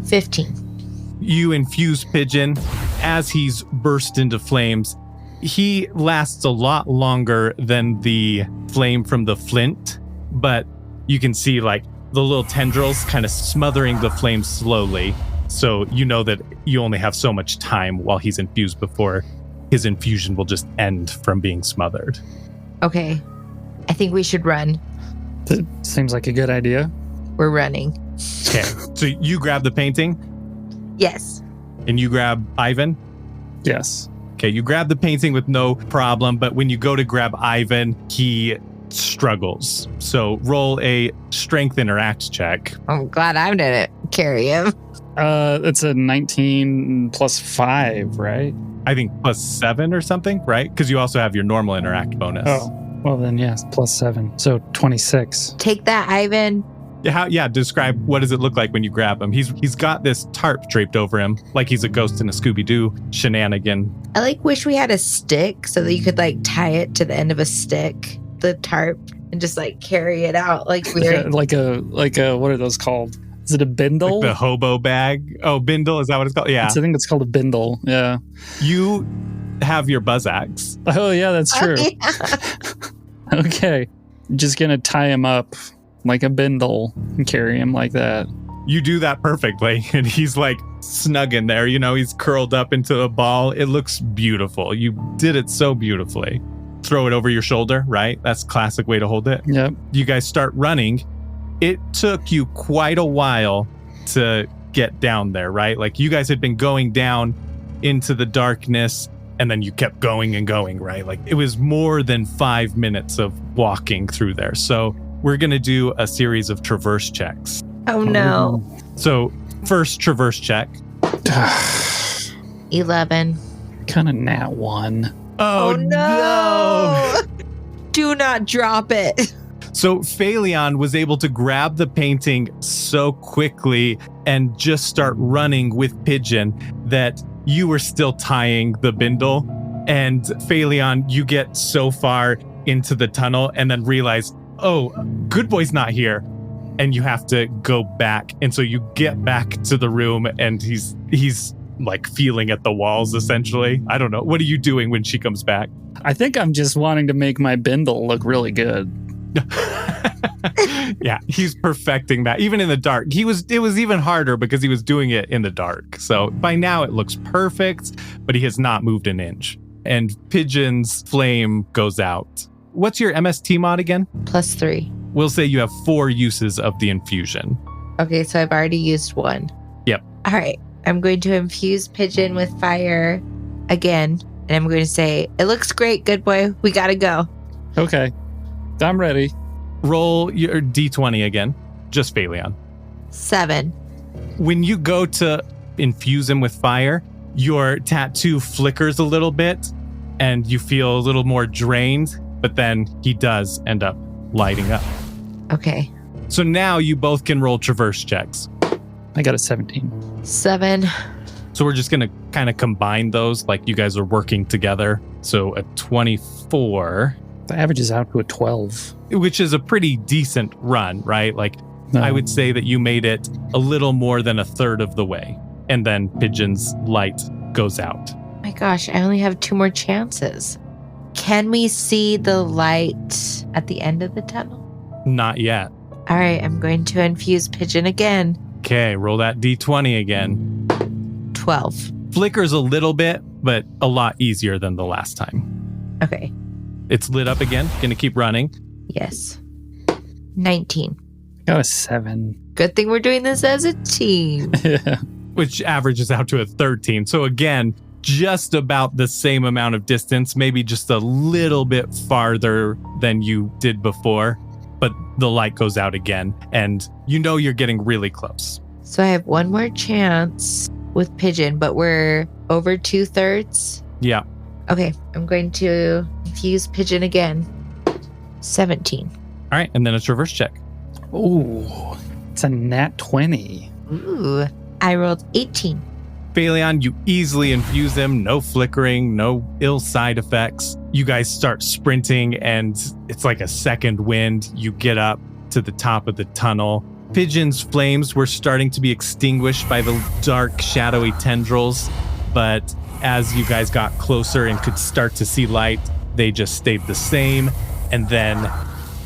15. You infuse Pigeon as he's burst into flames. He lasts a lot longer than the flame from the flint, but you can see like the little tendrils kind of smothering the flame slowly. So you know that you only have so much time while he's infused before his infusion will just end from being smothered. Okay. I think we should run. That seems like a good idea. We're running. Okay. So you grab the painting Yes. and you grab Ivan. Yes. Okay. You grab the painting with no problem, but when you go to grab Ivan, he struggles. So roll a strength interact check. I'm glad I didn't carry him. It's a 19 plus 5, right? I think +7 or something, right? Because you also have your normal interact bonus. Oh, well then, yes, plus 7. So 26. Take that, Ivan. Yeah, describe what does it look like when you grab him. He's got this tarp draped over him like he's a ghost in a Scooby-Doo shenanigan. I wish we had a stick so that you could tie it to the end of a stick, the tarp, and just carry it out like we're like a what are those called? Is it a bindle? Like the hobo bag. Oh, bindle, is that what it's called? Yeah. I think it's called a bindle. Yeah. You have your buzz axe. Oh yeah, that's true. Oh, yeah. Okay. Just gonna tie him up like a bindle and carry him like that. You do that perfectly, and he's snug in there. He's curled up into a ball. It looks beautiful. You did it so beautifully. Throw it over your shoulder, right? That's a classic way to hold it. Yep. You guys start running. It took you quite a while to get down there, right? Like you guys had been going down into the darkness and then you kept going and going, right? Like it was more than 5 minutes of walking through there. So we're going to do a series of traverse checks. Oh no. So first traverse check. 11. Kind of nat 1. Oh no. Do not drop it. So Phaleon was able to grab the painting so quickly and just start running with Pigeon that you were still tying the bindle. And Phaleon, you get so far into the tunnel and then realize, oh, Good Boy's not here. And you have to go back. And so you get back to the room and he's like feeling at the walls, essentially. I don't know. What are you doing when she comes back? I think I'm just wanting to make my bindle look really good. Yeah, he's perfecting that. Even in the dark. It was even harder because he was doing it in the dark. So by now it looks perfect, but he has not moved an inch. And Pigeon's flame goes out. What's your MST mod again? +3. We'll say you have 4 uses of the infusion. Okay, so I've already used 1. Yep. All right. I'm going to infuse Pigeon with fire again. And I'm going to say, it looks great, Good Boy. We got to go. Okay. I'm ready. Roll your D20 again. Just Phaleon. 7. When you go to infuse him with fire, your tattoo flickers a little bit and you feel a little more drained, but then he does end up lighting up. Okay. So now you both can roll traverse checks. I got a 17. 7. So we're just going to kind of combine those like you guys are working together. So a 24, The average is out to a 12. which is a pretty decent run, right? Like I would say that you made it a little more than a third of the way. And then Pigeon's light goes out. My gosh, I only have 2 more chances. Can we see the light at the end of the tunnel? Not yet. All right, I'm going to infuse Pigeon again. Okay, roll that D20 again. 12. Flickers a little bit, but a lot easier than the last time. Okay. It's lit up again. Gonna keep running. Yes. 19. Got a 7. Good thing we're doing this as a team. Yeah. Which averages out to a 13. So again, just about the same amount of distance, maybe just a little bit farther than you did before. But the light goes out again, and you know you're getting really close. So I have 1 more chance with Pigeon, but we're over 2/3. Yeah. Okay, I'm going to infuse Pigeon again. 17. All right, and then a traverse check. Ooh, it's a nat 20. Ooh, I rolled 18. Phaleon, you easily infuse them. No flickering, no ill side effects. You guys start sprinting and it's like a second wind. You get up to the top of the tunnel. Pigeon's flames were starting to be extinguished by the dark, shadowy tendrils. But as you guys got closer and could start to see light, they just stayed the same. And then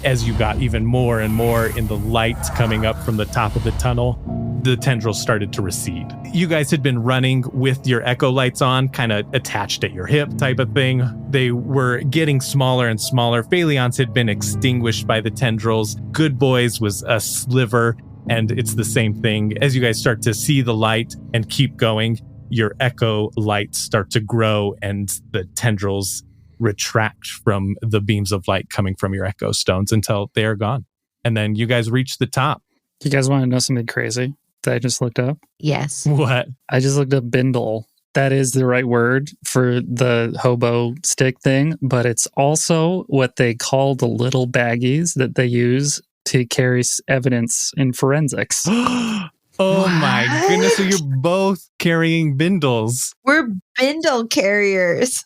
as you got even more and more in the light coming up from the top of the tunnel, the tendrils started to recede. You guys had been running with your echo lights on, kind of attached at your hip type of thing. They were getting smaller and smaller. Phaleon's had been extinguished by the tendrils. Good Boy's was a sliver, and it's the same thing. As you guys start to see the light and keep going, your echo lights start to grow and the tendrils retract from the beams of light coming from your echo stones until they are gone. And then you guys reach the top. You guys want to know something crazy that I just looked up? Yes. What? I just looked up bindle. That is the right word for the hobo stick thing, but it's also what they call the little baggies that they use to carry evidence in forensics. Oh my goodness. So you're both carrying bindles. We're bindle carriers.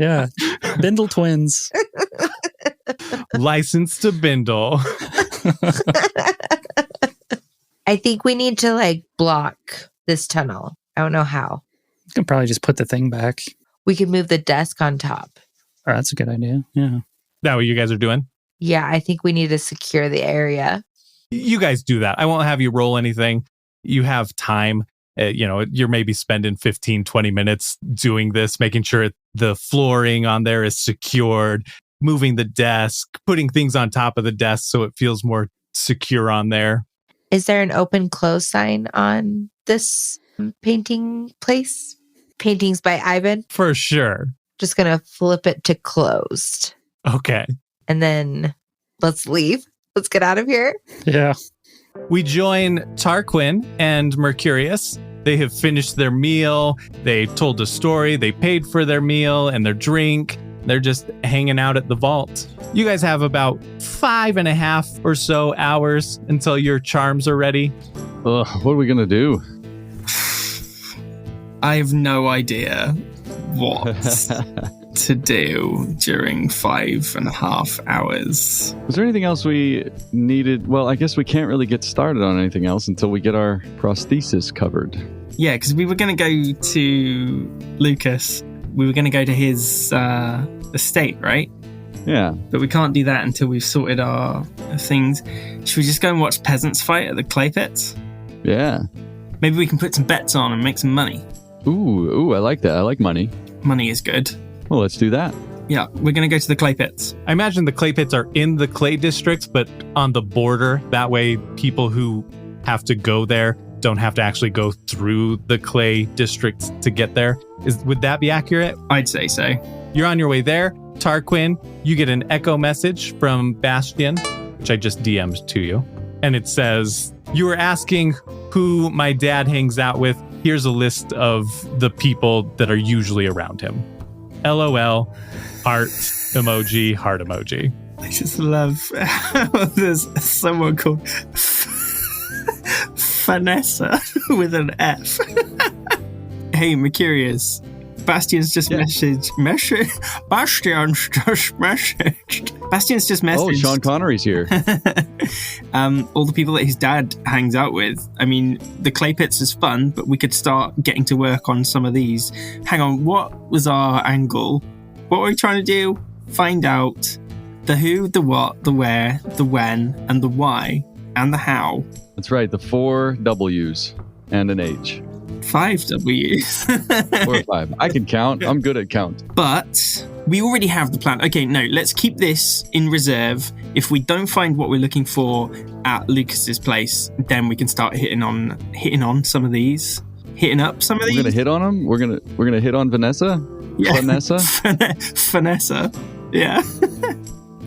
Yeah. Bindle Twins. Licensed to bindle. I think we need to block this tunnel. I don't know how. You can probably just put the thing back. We could move the desk on top. Oh, that's a good idea. Yeah. That what you guys are doing? Yeah, I think we need to secure the area. You guys do that. I won't have you roll anything. You have time. You're maybe spending 15, 20 minutes doing this, making sure the flooring on there is secured, moving the desk, putting things on top of the desk so it feels more secure on there. Is there an open close sign on this painting place? Paintings by Ivan? For sure. Just going to flip it to closed. Okay. And then let's leave. Let's get out of here. Yeah. We join Tarquin and Mercurius. They have finished their meal. They told a story. They paid for their meal and their drink. They're just hanging out at the vault. You guys have about 5.5 or so hours until your charms are ready. What are we going to do? I have no idea what to do during 5.5 hours. Was there anything else we needed? Well, I guess we can't really get started on anything else until we get our prosthesis covered. Yeah, because we were going to go to Lucas. We were going to go to his estate, right? Yeah. But we can't do that until we've sorted our things. Should we just go and watch peasants fight at the clay pits? Yeah. Maybe we can put some bets on and make some money. Ooh, I like that. I like money. Money is good. Well, let's do that. Yeah, we're going to go to the clay pits. I imagine the clay pits are in the clay district, but on the border. That way, people who have to go there don't have to actually go through the clay district to get there. Would that be accurate? I'd say so. You're on your way there. Tarquin, you get an echo message from Bastian, which I just DM'd to you. And it says, you were asking who my dad hangs out with. Here's a list of the people that are usually around him. LOL, heart emoji, heart emoji. I just love how there's someone called Vanessa with an F. Hey, Mercurius. Bastian's just messaged. Bastian's just messaged. Oh, Sean Connery's here. All the people that his dad hangs out with. I mean, the clay pits is fun, but we could start getting to work on some of these. Hang on, what was our angle? What were we trying to do? Find out the who, the what, the where, the when, and the why, and the how. That's right, the 4 W's and an H. 5 W's. 4 or 5. I can count. I'm good at count. But we already have the plan. Okay, no, let's keep this in reserve. If we don't find what we're looking for at Lucas's place, then we can start hitting on some of these. Hitting up some of these. We're gonna hit on them. We're gonna hit on Vanessa. Yeah. Vanessa. Vanessa. Yeah.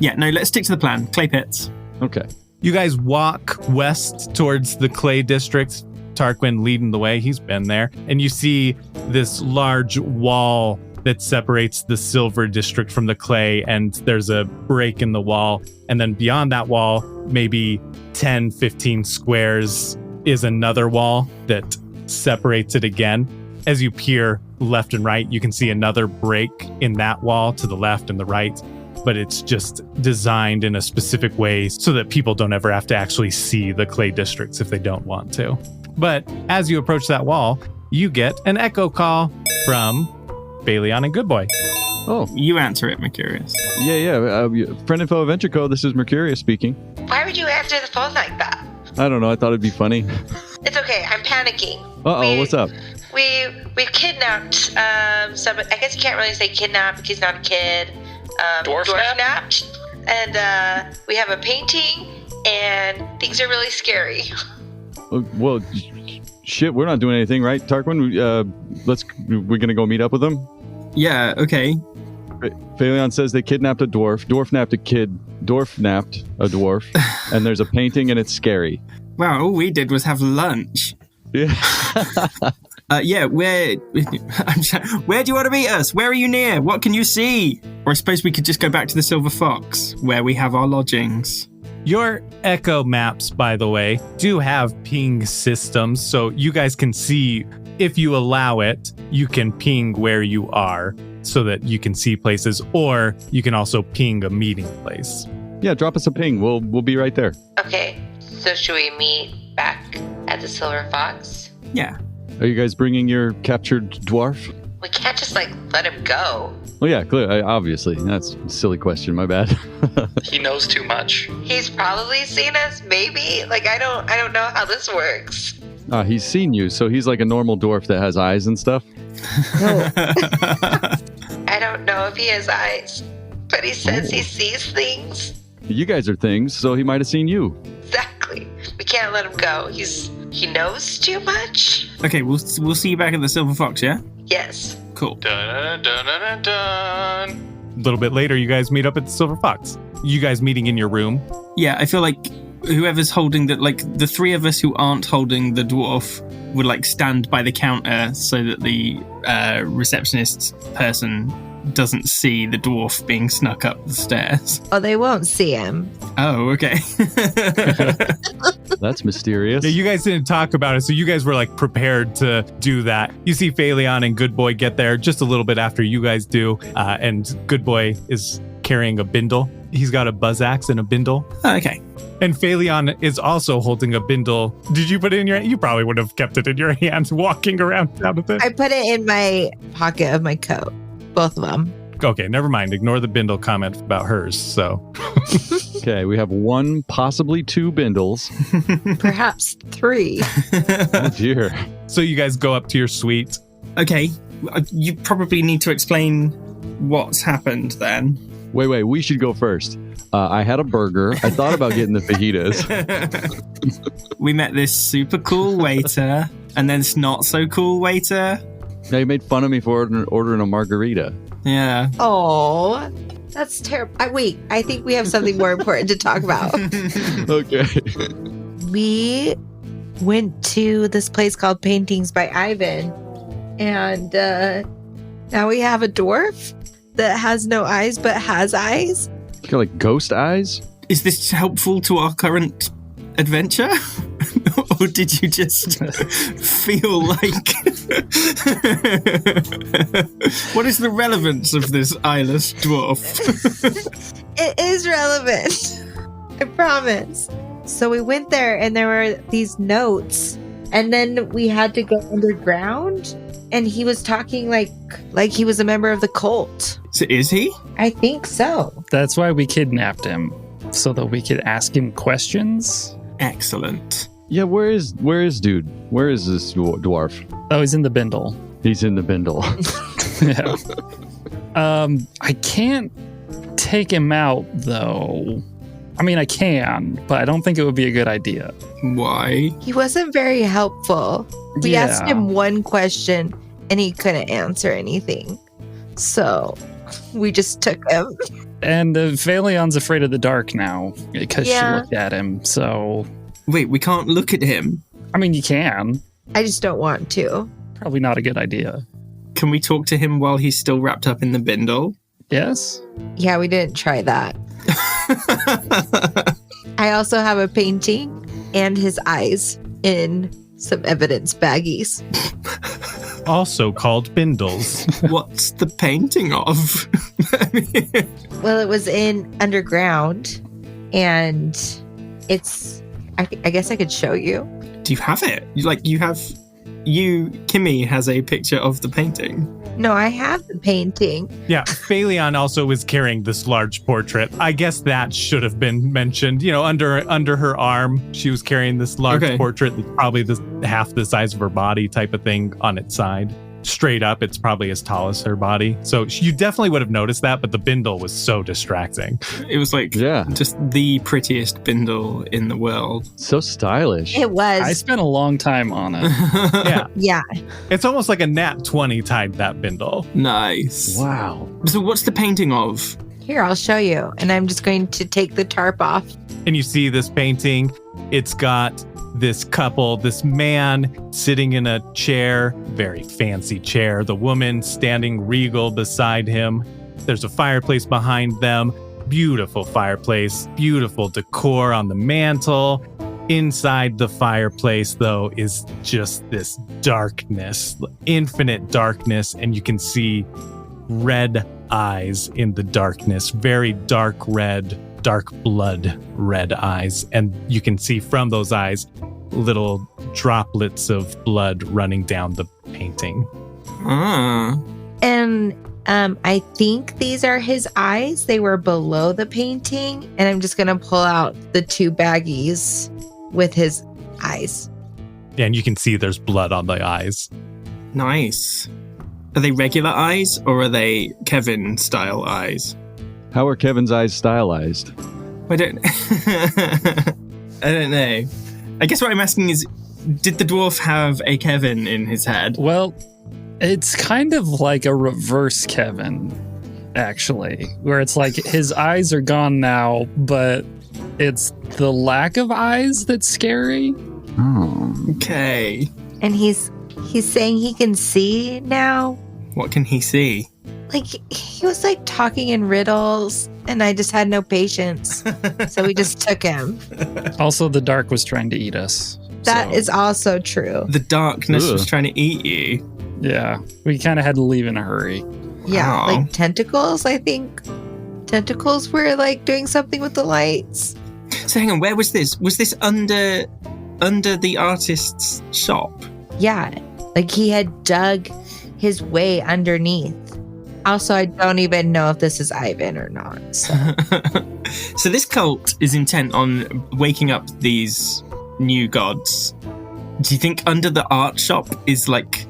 Yeah. No, let's stick to the plan. Clay pits. Okay. You guys walk west towards the clay district. Tarquin leading the way. He's been there. And you see this large wall that separates the silver district from the clay. And there's a break in the wall. And then beyond that wall, maybe 10, 15 squares is another wall that separates it again. As you peer left and right, you can see another break in that wall to the left and the right. But it's just designed in a specific way so that people don't ever have to actually see the clay districts if they don't want to. But as you approach that wall, you get an echo call from Baleon and Goodboy. Oh, you answer it, Mercurius. Yeah. Friend Info Adventure Code. This is Mercurius speaking. Why would you answer the phone like that? I don't know. I thought it'd be funny. It's okay. I'm panicking. What's up? We've kidnapped some. I guess you can't really say kidnap because he's not a kid. Dwarf-napped. And we have a painting, and things are really scary. Well, shit, we're not doing anything, right, Tarquin? We're gonna go meet up with them? Yeah, okay. Phaleon says they kidnapped a dwarf. Dwarf napped a kid. Dwarf napped a dwarf. And there's a painting and it's scary. Wow, all we did was have lunch. Yeah. Where do you want to meet us? Where are you near? What can you see? Or I suppose we could just go back to the Silver Fox, where we have our lodgings. Your echo maps, by the way, do have ping systems, so you guys can see, if you allow it, you can ping where you are so that you can see places, or you can also ping a meeting place. Yeah, drop us a ping. We'll be right there. Okay, so should we meet back at the Silver Fox? Yeah. Are you guys bringing your captured dwarf? We can't just let him go. Well, yeah, clearly, obviously. That's a silly question. My bad. He knows too much. He's probably seen us, maybe. I don't know how this works. He's seen you, so he's like a normal dwarf that has eyes and stuff. No. I don't know if he has eyes, but he says he sees things. You guys are things, so he might have seen you. Exactly. We can't let him go. He knows too much. Okay, we'll see you back at the Silver Fox, yeah? Yes. Cool. Dun, dun, dun, dun, dun. A little bit later, you guys meet up at the Silver Fox. You guys meeting in your room. Yeah, I feel like whoever's holding that, like the three of us who aren't holding the dwarf would like stand by the counter so that the receptionist person doesn't see the dwarf being snuck up the stairs. Oh, they won't see him. Oh, okay. That's mysterious. Yeah, you guys didn't talk about it, so you guys were like prepared to do that. You see Phaleon and Good Boy get there just a little bit after you guys do, and Good Boy is carrying a bindle. He's got a buzz axe and a bindle. Oh, okay. And Phaleon is also holding a bindle. Did you put it in your? You probably would have kept it in your hands, walking around town with it. I put it in my pocket of my coat. Both of them. Okay, never mind. Ignore the bindle comment about hers. So, Okay, we have one, possibly two bindles. Perhaps 3. Oh dear. so you guys go up to your suite. Okay, you probably need to explain what's happened then. Wait, we should go first. I had a burger. I thought about getting the fajitas. We met this super cool waiter, and then this not so cool waiter. They made fun of me for ordering a margarita. Yeah. Oh, that's terrible. Wait, I think we have something more important to talk about. Okay. We went to this place called Paintings by Ivan, and now we have a dwarf that has no eyes but has eyes. You got like ghost eyes? Is this helpful to our current adventure? Or did you just feel like... What is the relevance of this eyeless dwarf? It is relevant. I promise. So we went there and there were these notes, and then we had to go underground, and he was talking like he was a member of the cult. So is he? I think so. That's why we kidnapped him, so that we could ask him questions. Excellent. Yeah, where is dude? Where is this dwarf? Oh, he's in the bindle. He's in the bindle. Yeah. I can't take him out, though. I mean, I can, but I don't think it would be a good idea. Why? He wasn't very helpful. We asked him one question and he couldn't answer anything. So we just took him. And Phaleon's afraid of the dark now because she Yeah. looked at him. So, Wait, we can't look at him. I mean, you can. I just don't want to. Probably not a good idea. Can we talk to him while he's still wrapped up in the bindle? Yes? Yeah, we didn't try that. I also have a painting and his eyes in some evidence baggies. Also called bindles. What's the painting of? Well, it was in underground, and it's... I guess I could show you. Do you have it? Kimmy has a picture of the painting. No, I have the painting. Yeah, Phaleon also was carrying this large portrait. I guess that should have been mentioned. You know, under her arm, she was carrying this large portrait that's probably half the size of her body type of thing on its side. Straight up, it's probably as tall as her body. So you definitely would have noticed that, but the bindle was so distracting. It was like just the prettiest bindle in the world. So stylish. It was. I spent a long time on it. Yeah. Yeah. It's almost like a nat 20 tied that bindle. Nice. Wow. So what's the painting of? Here, I'll show you. And I'm just going to take the tarp off. And you see this painting. It's got this couple, this man sitting in a chair, very fancy chair, the woman standing regal beside him. There's a fireplace behind them, beautiful fireplace, beautiful decor on the mantle. Inside the fireplace, though, is just this darkness, infinite darkness, and you can see red eyes in the darkness, very dark red, dark blood red eyes. And you can see from those eyes little droplets of blood running down the painting. And I think these are his eyes. They were below the painting. And I'm just going to pull out the 2 baggies with his eyes. And you can see there's blood on the eyes. Nice. Are they regular eyes or are they Kevin-style eyes? How are Kevin's eyes stylized? I don't... I don't know. I guess what I'm asking is, did the dwarf have a Kevin in his head? Well, it's kind of like a reverse Kevin, actually, where it's like his eyes are gone now, but it's the lack of eyes that's scary. Oh. Okay. And he's saying he can see now. What can he see? Like, he was like talking in riddles, and I just had no patience. So we just took him. Also, the dark was trying to eat us. That so, is also true. The darkness Ugh. was trying to eat you. Yeah, we kind of had to leave in a hurry. Yeah, Wow. like tentacles, I think. Tentacles were like doing something with the lights. So hang on, where was this? Was this under the artist's shop? Yeah, like he had dug his way underneath. Also, I don't even know if this is Ivan or not. So. So this cult is intent on waking up these new gods. Do you think under the art shop is like,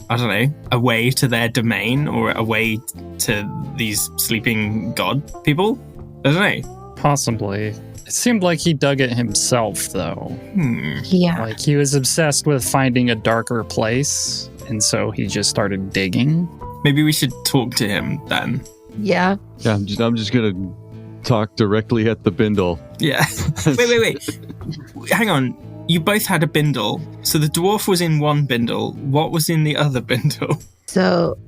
I don't know, a way to their domain or a way to these sleeping god people? I don't know. Possibly. It seemed like he dug it himself, though. Yeah. Like he was obsessed with finding a darker place, and so he just started digging. Maybe we should talk to him then. Yeah. Yeah, I'm just gonna talk directly at the Bindle. Yeah. Wait. Hang on. You both had a bindle. So the dwarf was in one bindle. What was in the other bindle? So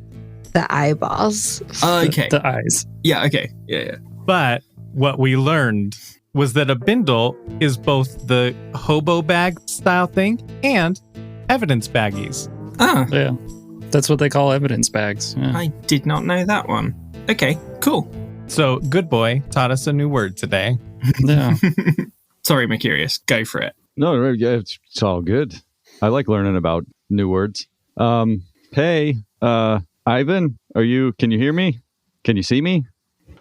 the eyeballs. Oh, okay. The eyes. Yeah, okay. Yeah. But what we learned was that a bindle is both the hobo bag style thing and evidence baggies. Ah, Yeah. That's what they call evidence bags. Yeah. I did not know that one. Okay, cool. So Good Boy taught us a new word today. Yeah. Sorry, Mercurius. Go for it. No, yeah, it's all good. I like learning about new words. Hey, Ivan, can you hear me? Can you see me?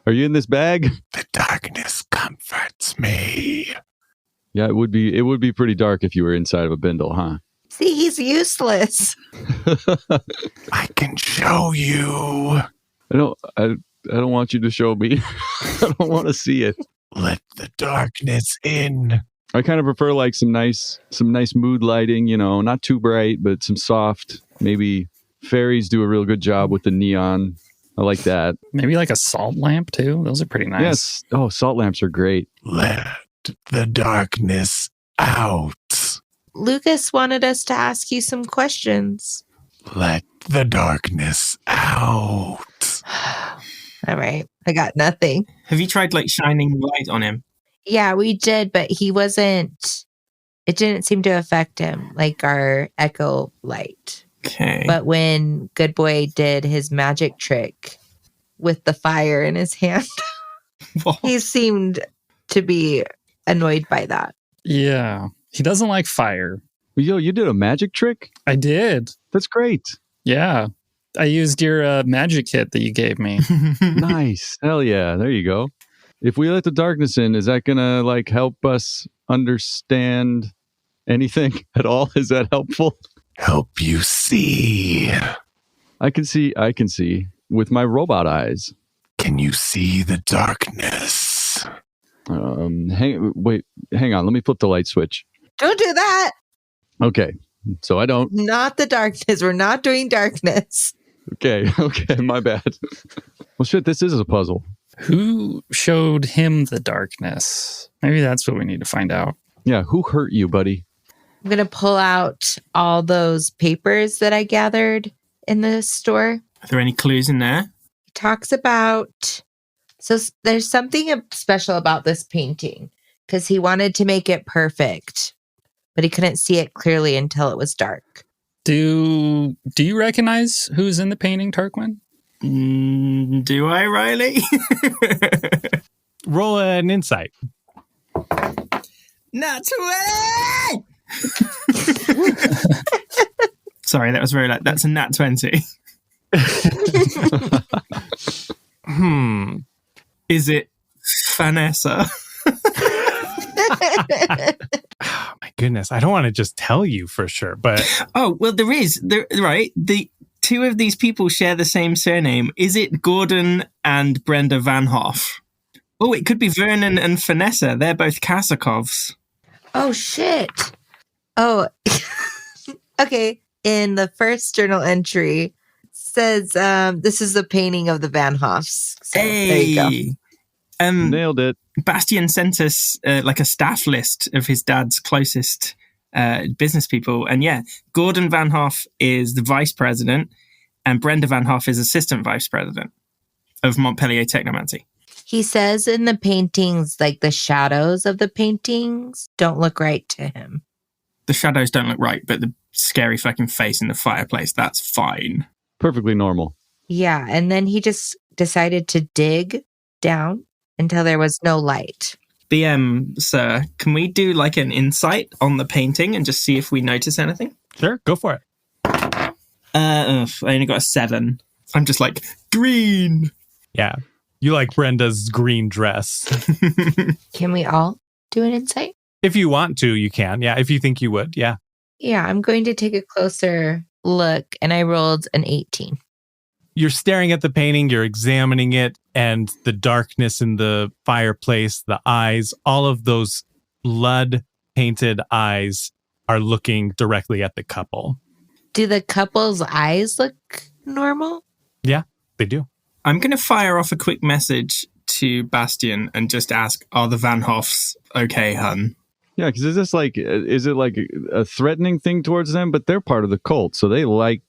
Are you in this bag? The darkness comforts me. Yeah, it would be pretty dark if you were inside of a bindle, huh? See, he's useless. I can show you. I don't want you to show me. I don't want to see it. Let the darkness in. I kind of prefer like some nice mood lighting, not too bright, but some soft. Maybe fairies do a real good job with the neon. I like that. Maybe like a salt lamp, too. Those are pretty nice. Yes. Oh, salt lamps are great. Let the darkness out. Lucas wanted us to ask you some questions. Let the darkness out. All right. I got nothing. Have you tried like shining light on him? Yeah, we did, but it didn't seem to affect him like our echo light. Okay. But when Good Boy did his magic trick with the fire in his hand, What? he seemed to be annoyed by that. Yeah. He doesn't like fire. Yo, you did a magic trick? I did. That's great. Yeah. I used your magic kit that you gave me. Nice. Hell yeah. There you go. If we let the darkness in, is that going to like help us understand anything at all? Is that helpful? Help you see. I can see with my robot eyes. Can you see the darkness? Hang on. Let me flip the light switch. Don't do that. Okay. So I don't. Not the darkness. We're not doing darkness. Okay. My bad. Well, shit, this is a puzzle. Who showed him the darkness? Maybe that's what we need to find out. Yeah. Who hurt you, buddy? I'm going to pull out all those papers that I gathered in the store. Are there any clues in there? He talks about... So there's something special about this painting because he wanted to make it perfect, but he couldn't see it clearly until it was dark. Do you recognize who's in the painting, Tarquin? Do I, Riley? Roll an insight. Nat 20! Sorry, that was very loud. That's a nat 20. Is it Vanessa? Oh my goodness. I don't want to just tell you for sure, but Oh, well, right? The two of these people share the same surname. Is it Gordon and Brenda Van Hoff? Oh, it could be Vernon and Vanessa. They're both Kasakovs. Oh, shit. Oh, okay. In the first journal entry, says this is the painting of the Van Hoffs. So, there you go. Nailed it. Bastian sent us like a staff list of his dad's closest business people. And yeah, Gordon Van Hoff is the vice president and Brenda Van Hoff is assistant vice president of Montpellier Technomancy. He says in the paintings, like the shadows of the paintings don't look right to him. The shadows don't look right, but the scary fucking face in the fireplace, that's fine. Perfectly normal. Yeah, and then he just decided to dig down until there was no light. BM, sir, can we do like an insight on the painting and just see if we notice anything? sure, go for it. I only got a 7. I'm just like, green! Yeah. You like Brenda's green dress. Can we all do an insight? If you want to, you can. Yeah, if you think you would. Yeah. Yeah, I'm going to take a closer look, and I rolled an 18. You're staring at the painting, you're examining it, and the darkness in the fireplace, the eyes, all of those blood-painted eyes are looking directly at the couple. Do the couple's eyes look normal? Yeah, they do. I'm going to fire off a quick message to Bastian and just ask, are the Van Hoffs okay, hun? Yeah, because is it like a threatening thing towards them? But they're part of the cult, so they like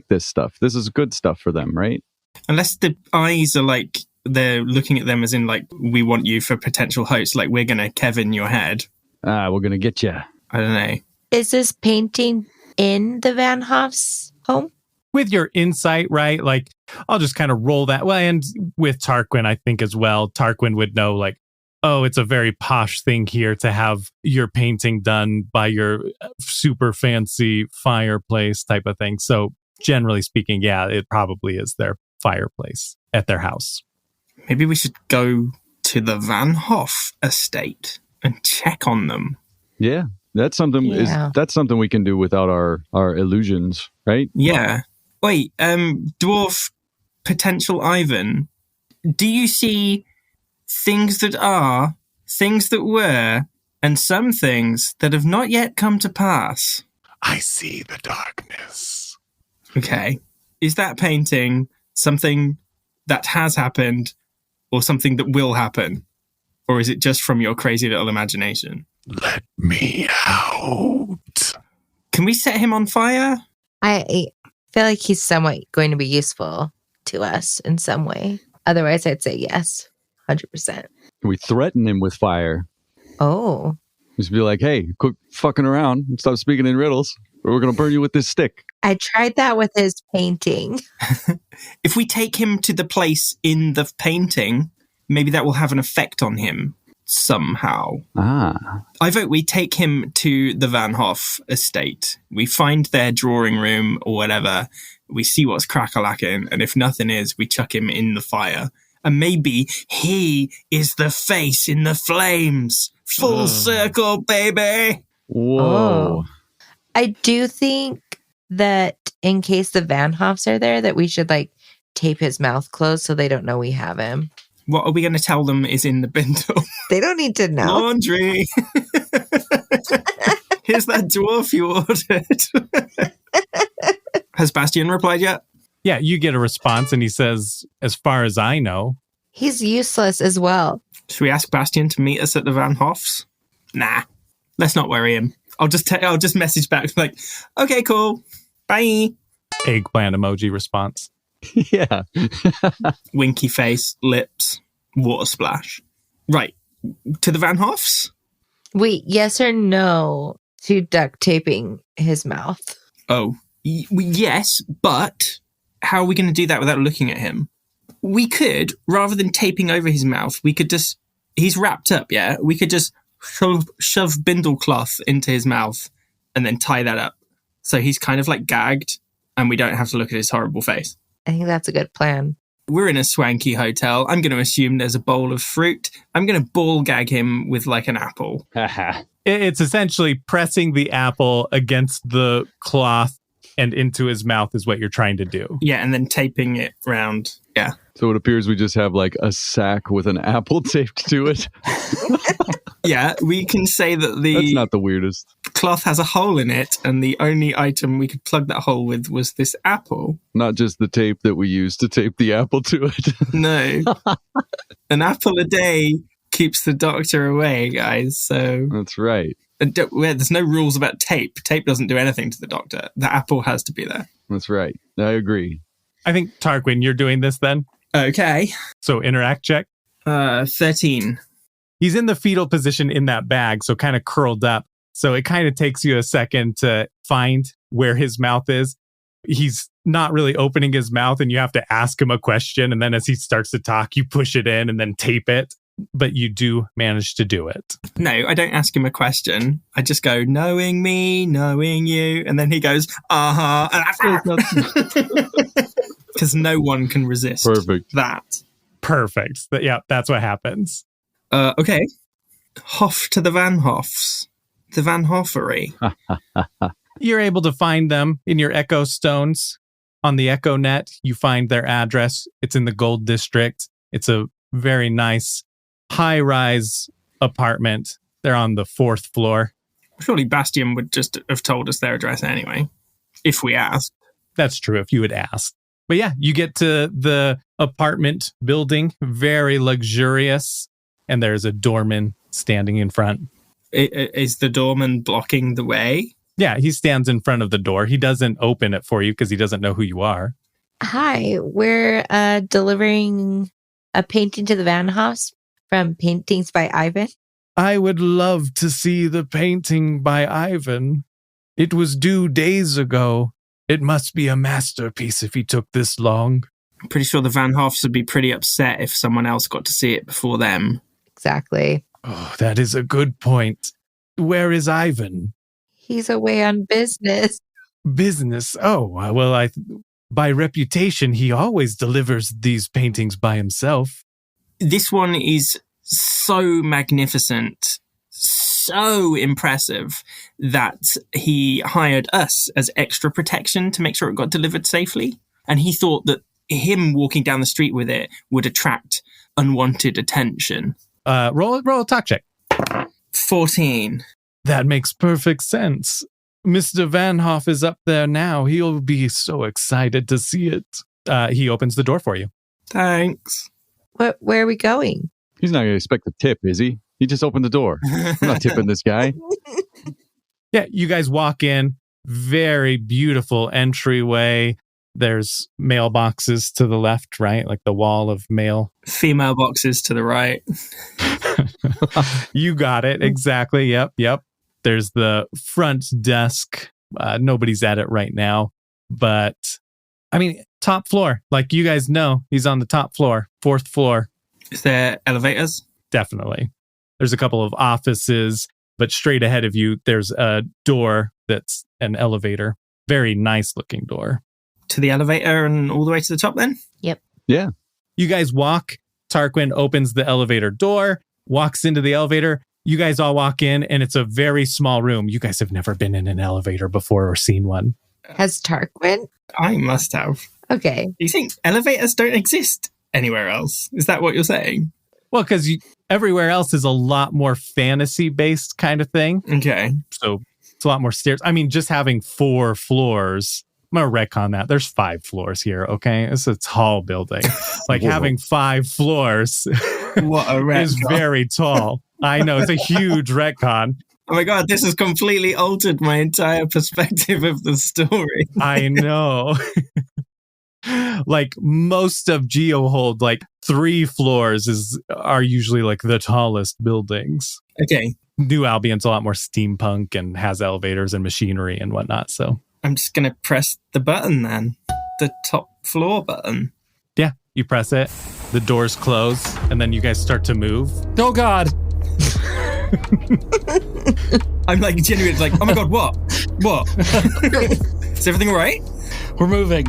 this stuff. This is good stuff for them, right? Unless the eyes are like, they're looking at them as in like, we want you for potential hosts, like we're going to Kevin your head. We're going to get you. I don't know. Is this painting in the Van Hoff's home? With your insight, right? Like, I'll just kind of roll that. Well, and with Tarquin, I think as well, Tarquin would know, like, oh, it's a very posh thing here to have your painting done by your super fancy fireplace type of thing. So generally speaking, yeah, it probably is their fireplace at their house. Maybe we should go to the Van Hoff estate and check on them. Yeah, that's something. That's something we can do without our illusions, right? Yeah. Wait, dwarf potential Ivan, do you see things that are, things that were, and some things that have not yet come to pass? I see the darkness. Okay. Is that painting something that has happened or something that will happen? Or is it just from your crazy little imagination? Let me out. Can we set him on fire? I feel like he's somewhat going to be useful to us in some way. Otherwise, I'd say yes, 100%. We threaten him with fire. Oh. Just be like, hey, quit fucking around and stop speaking in riddles, or we're going to burn you with this stick. I tried that with his painting. If we take him to the place in the painting, maybe that will have an effect on him somehow. I vote we take him to the Van Hoff estate. We find their drawing room or whatever. We see what's crack-a-lacking, and if nothing is, we chuck him in the fire. And maybe he is the face in the flames. Full circle, baby. Whoa. Oh. I do think that in case the Van Hoffs are there, that we should like tape his mouth closed so they don't know we have him. What are we going to tell them is in the bindle? They don't need to know. Laundry. Here's that dwarf you ordered. Has Bastian replied yet? Yeah, you get a response and he says, as far as I know. He's useless as well. Should we ask Bastian to meet us at the Van Hoffs? Nah, let's not worry him. I'll just message back like, okay, cool. Bye. Eggplant emoji response. Yeah. Winky face, lips, water splash. Right. To the Van Hoffs? Wait, yes or no to duct taping his mouth? Oh, yes, but how are we going to do that without looking at him? We could, rather than taping over his mouth, we could just, he's wrapped up, yeah? We could just shove bindle cloth into his mouth and then tie that up. So he's kind of like gagged and we don't have to look at his horrible face. I think that's a good plan. We're in a swanky hotel. I'm going to assume there's a bowl of fruit. I'm going to ball gag him with like an apple. It's essentially pressing the apple against the cloth and into his mouth is what you're trying to do. Yeah, and then taping it round. Yeah. So it appears we just have like a sack with an apple taped to it. Yeah, we can say that That's not the weirdest. cloth has a hole in it, and the only item we could plug that hole with was this apple. Not just the tape that we used to tape the apple to it. No. An apple a day keeps the doctor away, guys. So That's right. there's no rules about tape. Tape doesn't do anything to the doctor. The apple has to be there. That's right. I agree. I think, Tarquin, you're doing this then. Okay. So interact check. 13. He's in the fetal position in that bag, so kind of curled up. So it kind of takes you a second to find where his mouth is. He's not really opening his mouth, and you have to ask him a question. And then as he starts to talk, you push it in and then tape it. But you do manage to do it. No, I don't ask him a question. I just go, knowing me, knowing you. And then he goes, because no one can resist that. Perfect. Yeah, that's what happens. Okay. Hoff to the Van Hoffs. The Van Hoffery. You're able to find them in your Echo Stones. On the Echo Net, you find their address. It's in the Gold District. It's a very nice high-rise apartment. They're on the 4th floor. Surely Bastian would just have told us their address anyway, if we asked. That's true, if you had asked. But yeah, you get to the apartment building, very luxurious, and there's a doorman standing in front. Is the doorman blocking the way? Yeah, he stands in front of the door. He doesn't open it for you because he doesn't know who you are. Hi, we're delivering a painting to the Van Hoffs from Paintings by Ivan. I would love to see the painting by Ivan. It was due days ago. It must be a masterpiece if he took this long. I'm pretty sure the Van Hoffs would be pretty upset if someone else got to see it before them. Exactly. Oh, that is a good point. Where is Ivan? He's away on business. Business? Oh, well, by reputation, he always delivers these paintings by himself. This one is so magnificent, so impressive that he hired us as extra protection to make sure it got delivered safely. And he thought that him walking down the street with it would attract unwanted attention. Roll a talk check. 14. That makes perfect sense. Mr. Van Hoff is up there now. He'll be so excited to see it. He opens the door for you. Thanks. Where are we going? He's not going to expect a tip, is he? He just opened the door. I'm not tipping this guy. Yeah, you guys walk in. Very beautiful entryway. There's mailboxes to the left, right? Like the wall of mail. Female boxes to the right. You got it. Exactly. Yep. There's the front desk. Nobody's at it right now. But, I mean, top floor. Like you guys know, he's on the top floor, 4th floor. Is there elevators? Definitely. There's a couple of offices, but straight ahead of you, there's a door that's an elevator. Very nice looking door. To the elevator and all the way to the top then? Yep. Yeah. You guys walk. Tarquin opens the elevator door, walks into the elevator. You guys all walk in, and it's a very small room. You guys have never been in an elevator before or seen one. Has Tarquin? I must have. Okay. Do you think elevators don't exist anywhere else? Is that what you're saying? Well, because everywhere else is a lot more fantasy-based kind of thing. Okay. So it's a lot more stairs. I mean, just having 4 floors. I'm going to retcon that. There's 5 floors here, okay? It's a tall building. Like having 5 floors What a retcon. is very tall. I know, it's a huge retcon. Oh my God, this has completely altered my entire perspective of the story. I know. Like most of Geohold, like 3 floors are usually like the tallest buildings. Okay. New Albion's a lot more steampunk and has elevators and machinery and whatnot, so... I'm just going to press the button then. The top floor button. Yeah, you press it, the doors close, and then you guys start to move. Oh, God. I'm like genuinely like, oh my God, what? What? Is everything all right? We're moving.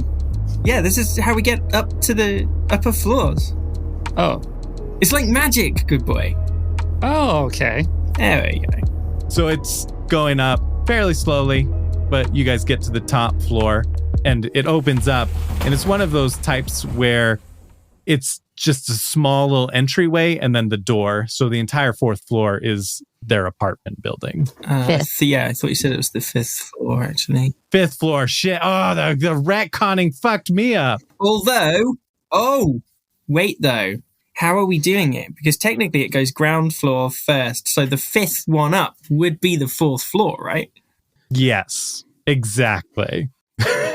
Yeah, this is how we get up to the upper floors. Oh. It's like magic, good boy. Oh, okay. There we go. So it's going up fairly slowly, but you guys get to the top floor and it opens up. And it's one of those types where it's just a small little entryway and then the door. So the entire 4th floor is their apartment building. Fifth. Yeah, I thought you said it was the 5th floor, actually. 5th floor, shit. Oh, the retconning fucked me up. Although, wait though. How are we doing it? Because technically it goes ground floor first. So the 5th one up would be the 4th floor, right? Yes, exactly.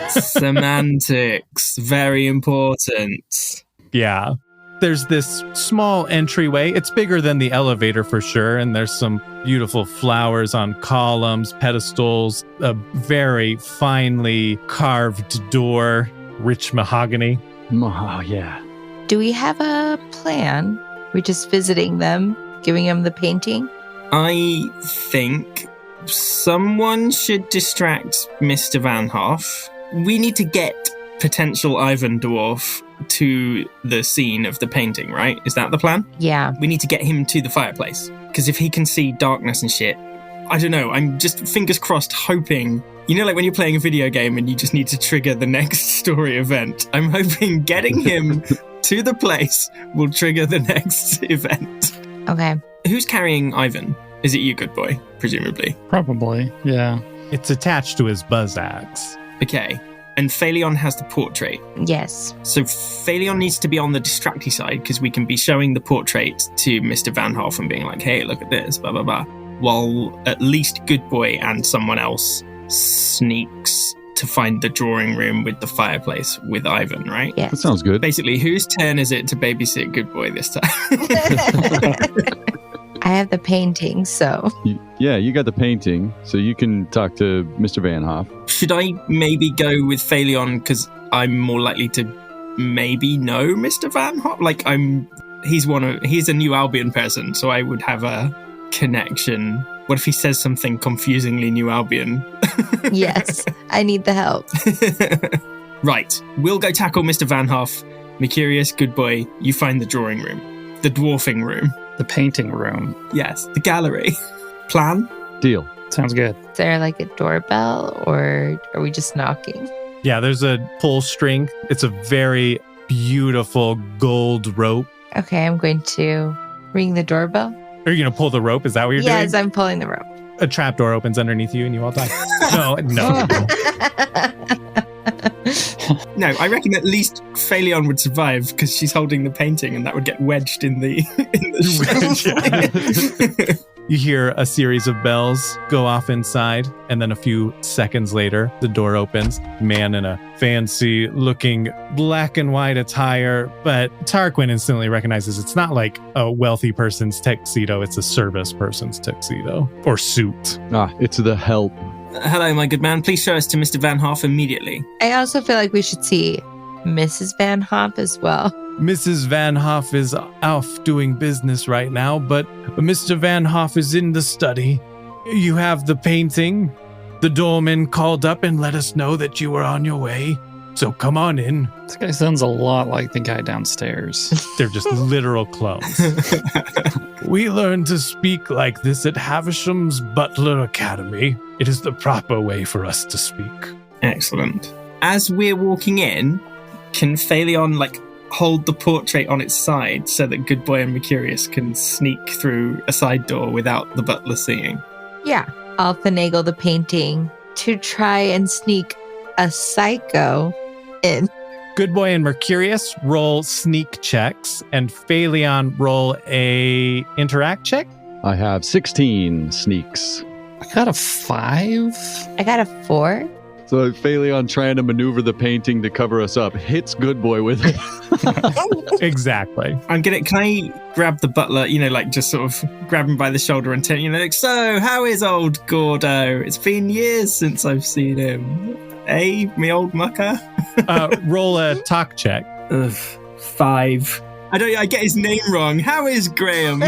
Semantics. Very important. Yeah. There's this small entryway. It's bigger than the elevator for sure. And there's some beautiful flowers on columns, pedestals, a very finely carved door, rich mahogany. Oh, yeah. Do we have a plan? We're just visiting them, giving them the painting? I think someone should distract Mr. Van Hoff. We need to get potential Ivan Dwarf to the scene of the painting, right? Is that the plan? Yeah. We need to get him to the fireplace. Because if he can see darkness and shit, I don't know, I'm just fingers crossed hoping, you know, like when you're playing a video game and you just need to trigger the next story event. I'm hoping getting him to the place will trigger the next event. Okay. Who's carrying Ivan? Is it you, good boy? Presumably. Probably, yeah. It's attached to his buzz axe. Okay. And Phaleon has the portrait. Yes. So Phaleon needs to be on the distracty side because we can be showing the portrait to Mr. Van Hoff and being like, hey, look at this, blah, blah, blah. While at least Good Boy and someone else sneaks to find the drawing room with the fireplace with Ivan, right? Yes. That sounds good. Basically, whose turn is it to babysit Good Boy this time? I have the painting, so. Yeah, you got the painting, so you can talk to Mr. Van Hoff. Should I maybe go with Phaleon because I'm more likely to maybe know Mr. Van Hoff? Like he's a New Albion person, so I would have a connection. What if he says something confusingly New Albion? Yes, I need the help. Right, we'll go tackle Mr. Van Hoff. Mercurius, Good Boy, you find the drawing room. The dwarfing room. The painting room. Yes, the gallery. Plan? Deal. Sounds good. Is there like a doorbell or are we just knocking? Yeah, there's a pull string. It's a very beautiful gold rope. Okay, I'm going to ring the doorbell. Are you going to pull the rope? Is that what you're doing? Yes, I'm pulling the rope. A trap door opens underneath you and you all die. No. No, I reckon at least Phaleon would survive because she's holding the painting and that would get wedged in the You hear a series of bells go off inside, and then a few seconds later, the door opens. Man in a fancy looking black and white attire, but Tarquin instantly recognizes it's not like a wealthy person's tuxedo, it's a service person's tuxedo or suit. It's the help. Hello, my good man. Please show us to Mr. Van Hoff immediately. I also feel like we should see Mrs. Van Hoff as well. Mrs. Van Hoff is off doing business right now, but Mr. Van Hoff is in the study. You have the painting. The doorman called up and let us know that you were on your way. So come on in. This guy sounds a lot like the guy downstairs. They're just literal clones. We learned to speak like this at Havisham's Butler Academy. It is the proper way for us to speak. Excellent. As we're walking in, can Phaleon, hold the portrait on its side so that Good Boy and Mercurius can sneak through a side door without the butler seeing? Yeah, I'll finagle the painting to try and sneak a psycho in. Good Boy and Mercurius roll sneak checks, and Phaleon roll a interact check. I have 16 sneaks. I got a 5. I got a 4. So Phaleon, trying to maneuver the painting to cover us up, hits Good Boy with it. Exactly. Can I grab the butler, just sort of grab him by the shoulder and tell so how is old Gordo? It's been years since I've seen him. Hey, me old mucker. Roll a talk check. Ugh, 5. I get his name wrong. How is Graham?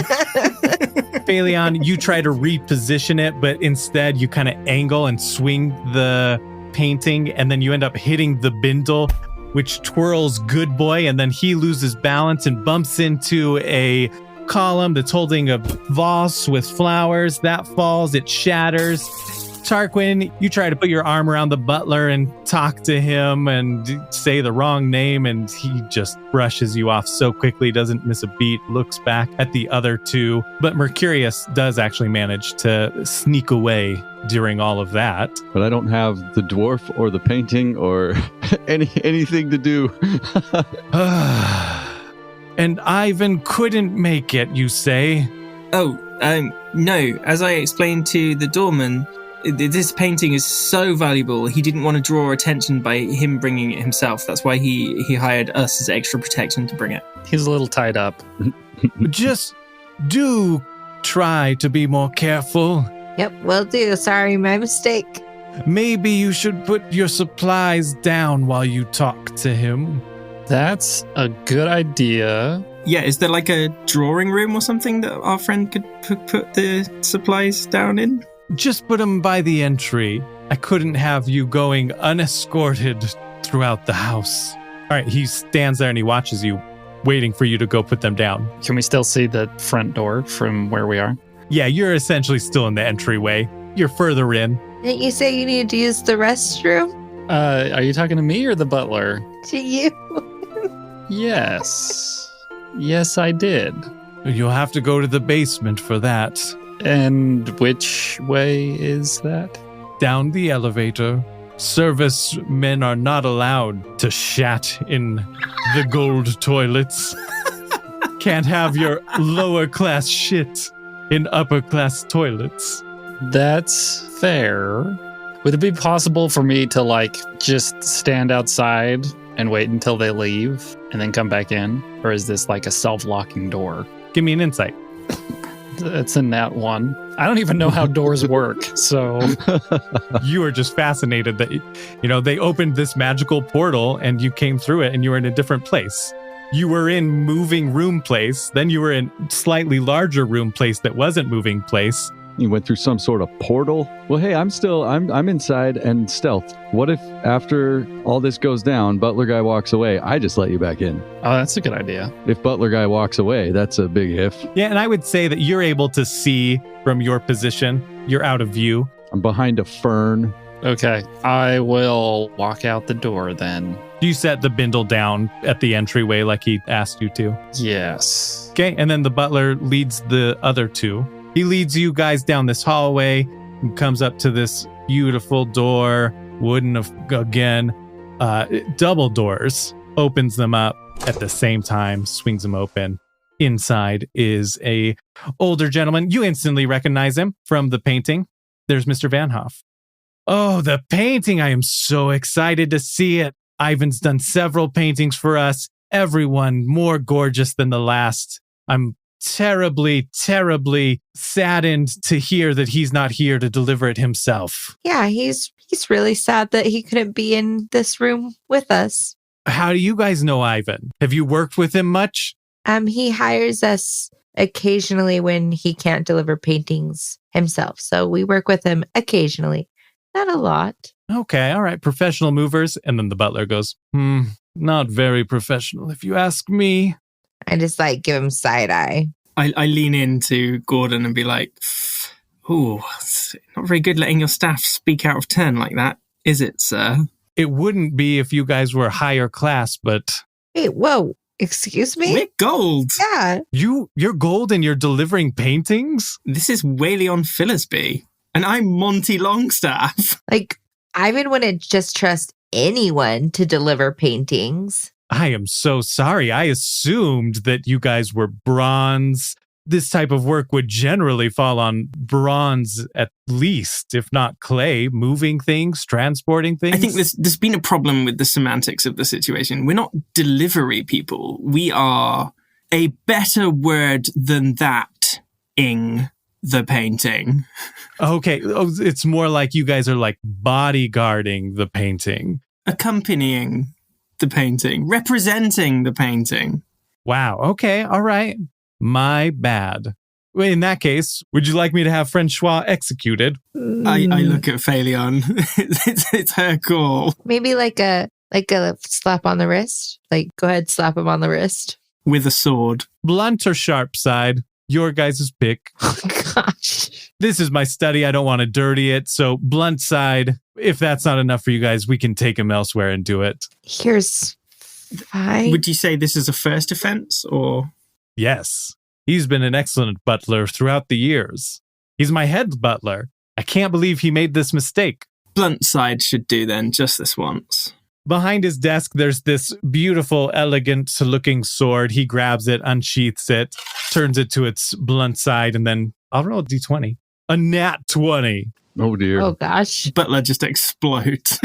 Phaleon, you try to reposition it, but instead you kind of angle and swing the painting, and then you end up hitting the bindle, which twirls Good Boy, and then he loses balance and bumps into a column that's holding a vase with flowers. That falls, it shatters. Tarquin, you try to put your arm around the butler and talk to him and say the wrong name, and he just brushes you off so quickly, doesn't miss a beat, looks back at the other two. But Mercurius does actually manage to sneak away during all of that. But I don't have the dwarf or the painting or anything to do. And Ivan couldn't make it, you say? Oh, no. As I explained to the doorman, this painting is so valuable, he didn't want to draw attention by him bringing it himself. That's why he hired us as extra protection to bring it. He's a little tied up. Just do try to be more careful. Yep, will do. Sorry, my mistake. Maybe you should put your supplies down while you talk to him. That's a good idea. Yeah, is there like a drawing room or something that our friend could put the supplies down in? Just put them by the entry. I couldn't have you going unescorted throughout the house. All right, he stands there and he watches you, waiting for you to go put them down. Can we still see the front door from where we are? Yeah, you're essentially still in the entryway. You're further in. Didn't you say you needed to use the restroom? Are you talking to me or the butler? To you? Yes. Yes, I did. You'll have to go to the basement for that. And which way is that? Down the elevator. Servicemen are not allowed to shat in the gold toilets. Can't have your lower class shit in upper class toilets. That's fair. Would it be possible for me to just stand outside and wait until they leave and then come back in? Or is this like a self-locking door? Give me an insight. It's a nat 1. I don't even know how doors work, so... You are just fascinated that, they opened this magical portal and you came through it and you were in a different place. You were in moving room place, then you were in slightly larger room place that wasn't moving place. You went through some sort of portal? Well, hey, I'm inside and stealth. What if after all this goes down, Butler Guy walks away, I just let you back in? Oh, that's a good idea. If Butler Guy walks away, that's a big if. Yeah, and I would say that you're able to see from your position. You're out of view. I'm behind a fern. Okay, I will walk out the door then. Do you set the bindle down at the entryway like he asked you to? Yes. Okay, and then the butler leads the other two. He leads you guys down this hallway and comes up to this beautiful door, wooden again, double doors, opens them up at the same time, swings them open. Inside is a older gentleman. You instantly recognize him from the painting. There's Mr. Van Hoff. Oh, the painting. I am so excited to see it. Ivan's done several paintings for us, everyone more gorgeous than the last. I'm terribly, terribly saddened to hear that he's not here to deliver it himself. Yeah, he's really sad that he couldn't be in this room with us. How do you guys know Ivan? Have you worked with him much? He hires us occasionally when he can't deliver paintings himself. So we work with him occasionally. Not a lot. Okay, all right. Professional movers. And then the butler goes, not very professional if you ask me. I just give him side eye. I lean into Gordon and be like, "Ooh, it's not very good letting your staff speak out of turn like that, is it, sir?" It wouldn't be if you guys were higher class, but... Wait, whoa, excuse me? We're gold. Yeah. You're gold and you're delivering paintings? This is Wayleon Fillersby, and I'm Monty Longstaff. Ivan wouldn't just trust anyone to deliver paintings. I am so sorry. I assumed that you guys were bronze. This type of work would generally fall on bronze at least, if not clay, moving things, transporting things. I think there's been a problem with the semantics of the situation. We're not delivery people. We are a better word than that-ing the painting. Okay. Oh, it's more like you guys are bodyguarding the painting. Accompanying the painting, representing the painting. Wow. Okay. All right. My bad. In that case, would you like me to have Francois executed? I look at Phaleon. it's her call. Maybe like a slap on the wrist. Go ahead, slap him on the wrist. with a sword. Blunt or sharp side? Your guys' pick. Oh, gosh. This is my study. I don't want to dirty it. So blunt side, if that's not enough for you guys, we can take him elsewhere and do it. Here's 5. Would you say this is a first offense or? Yes. He's been an excellent butler throughout the years. He's my head butler. I can't believe he made this mistake. Blunt side should do then, just this once. Behind his desk, there's this beautiful, elegant-looking sword. He grabs it, unsheaths it, turns it to its blunt side, and then I'll roll a d20. A nat 20. Oh, dear. Oh, gosh. Butler just explodes.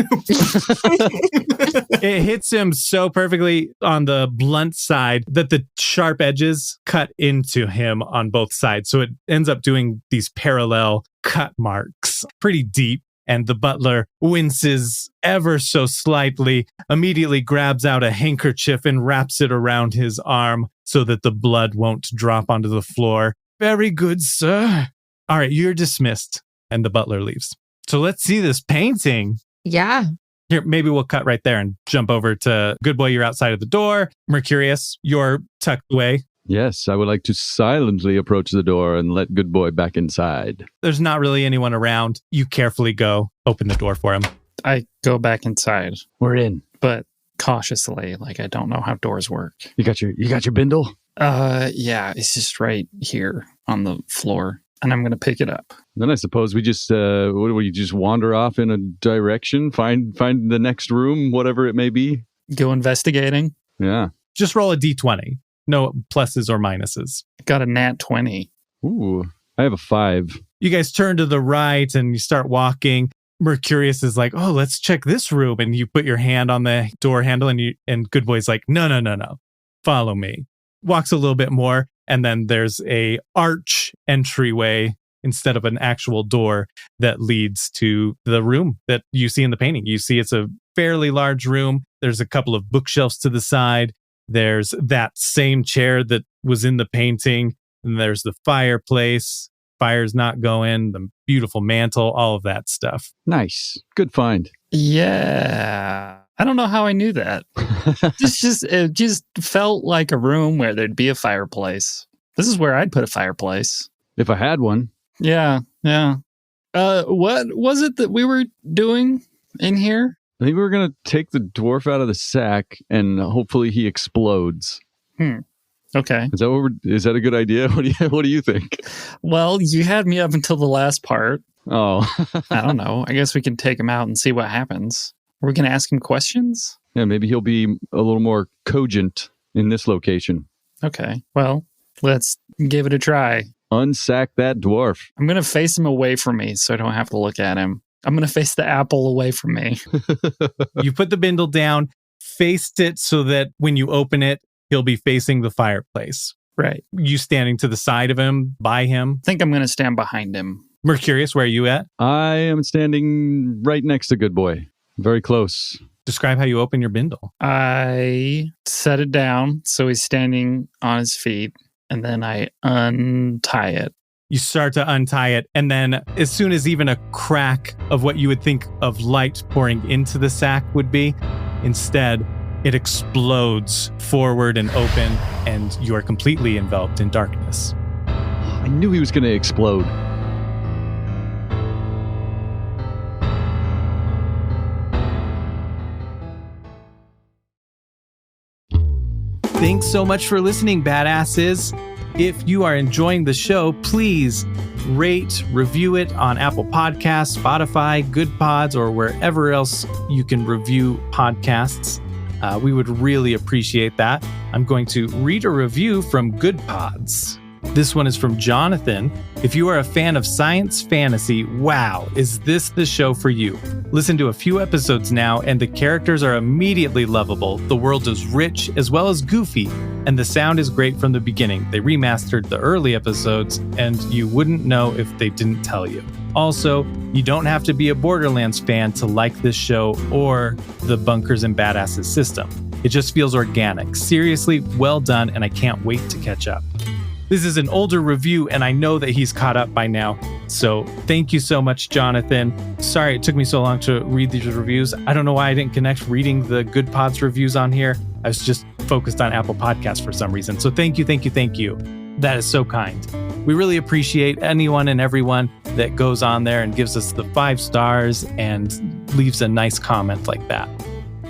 It hits him so perfectly on the blunt side that the sharp edges cut into him on both sides. So it ends up doing these parallel cut marks, pretty deep. And the butler winces ever so slightly, immediately grabs out a handkerchief and wraps it around his arm so that the blood won't drop onto the floor. Very good, sir. All right, you're dismissed. And the butler leaves. So let's see this painting. Yeah. Here, maybe we'll cut right there and jump over to Good Boy, you're outside of the door. Mercurius, you're tucked away. Yes, I would like to silently approach the door and let Good Boy back inside. There's not really anyone around. You carefully go, open the door for him. I go back inside, We're in. but cautiously, like I don't know how doors work. You got your bindle? Yeah, it's just right here on the floor, and I'm gonna pick it up. Then I suppose we just we just wander off in a direction, find the next room, whatever it may be. Go investigating. Yeah. Just roll a d20. No pluses or minuses. Got a nat 20. Ooh, I have a 5. You guys turn to the right and you start walking. Mercurius is like, oh, let's check this room. And you put your hand on the door handle and Good Boy's like, no. Follow me. Walks a little bit more. And then there's a arch entryway instead of an actual door that leads to the room that you see in the painting. You see it's a fairly large room. There's a couple of bookshelves to the side. There's that same chair that was in the painting. And there's the fireplace. Fire's not going. The beautiful mantle, all of that stuff. Nice. Good find. Yeah. I don't know how I knew that. It just felt like a room where there'd be a fireplace. This is where I'd put a fireplace. If I had one. Yeah. What was it that we were doing in here? I think we were going to take the dwarf out of the sack and hopefully he explodes. Okay. Is that a good idea? What do you think? Well, you had me up until the last part. Oh. I don't know. I guess we can take him out and see what happens. Are we going to ask him questions? Yeah, maybe he'll be a little more cogent in this location. Okay. Well, let's give it a try. Unsack that dwarf. I'm going to face him away from me so I don't have to look at him. I'm going to face the apple away from me. You put the bindle down, faced it so that when you open it, he'll be facing the fireplace. Right. You standing to the side of him, by him. I think I'm going to stand behind him. Mercurius, where are you at? I am standing right next to Good Boy. Very close. Describe how you open your bindle. I set it down so he's standing on his feet, and then I untie it. You start to untie it, and then as soon as even a crack of what you would think of light pouring into the sack would be, instead, it explodes forward and open, and you are completely enveloped in darkness. I knew he was going to explode. Thanks so much for listening, badasses. If you are enjoying the show, please rate, review it on Apple Podcasts, Spotify, Good Pods, or wherever else you can review podcasts. We would really appreciate that. I'm going to read a review from Good Pods. This one is from Jonathan. If you are a fan of science fantasy, wow, is this the show for you? Listen to a few episodes now, and the characters are immediately lovable. The world is rich as well as goofy, and the sound is great from the beginning. They remastered the early episodes, and you wouldn't know if they didn't tell you. Also, you don't have to be a Borderlands fan to like this show or the Bunkers and Badasses system. It just feels organic. Seriously, well done, and I can't wait to catch up. This is an older review, and I know that he's caught up by now. So thank you so much, Jonathan. Sorry it took me so long to read these reviews. I don't know why I didn't connect reading the Good Pods reviews on here. I was just focused on Apple Podcasts for some reason. So thank you. That is so kind. We really appreciate anyone and everyone that goes on there and gives us the 5 stars and leaves a nice comment like that.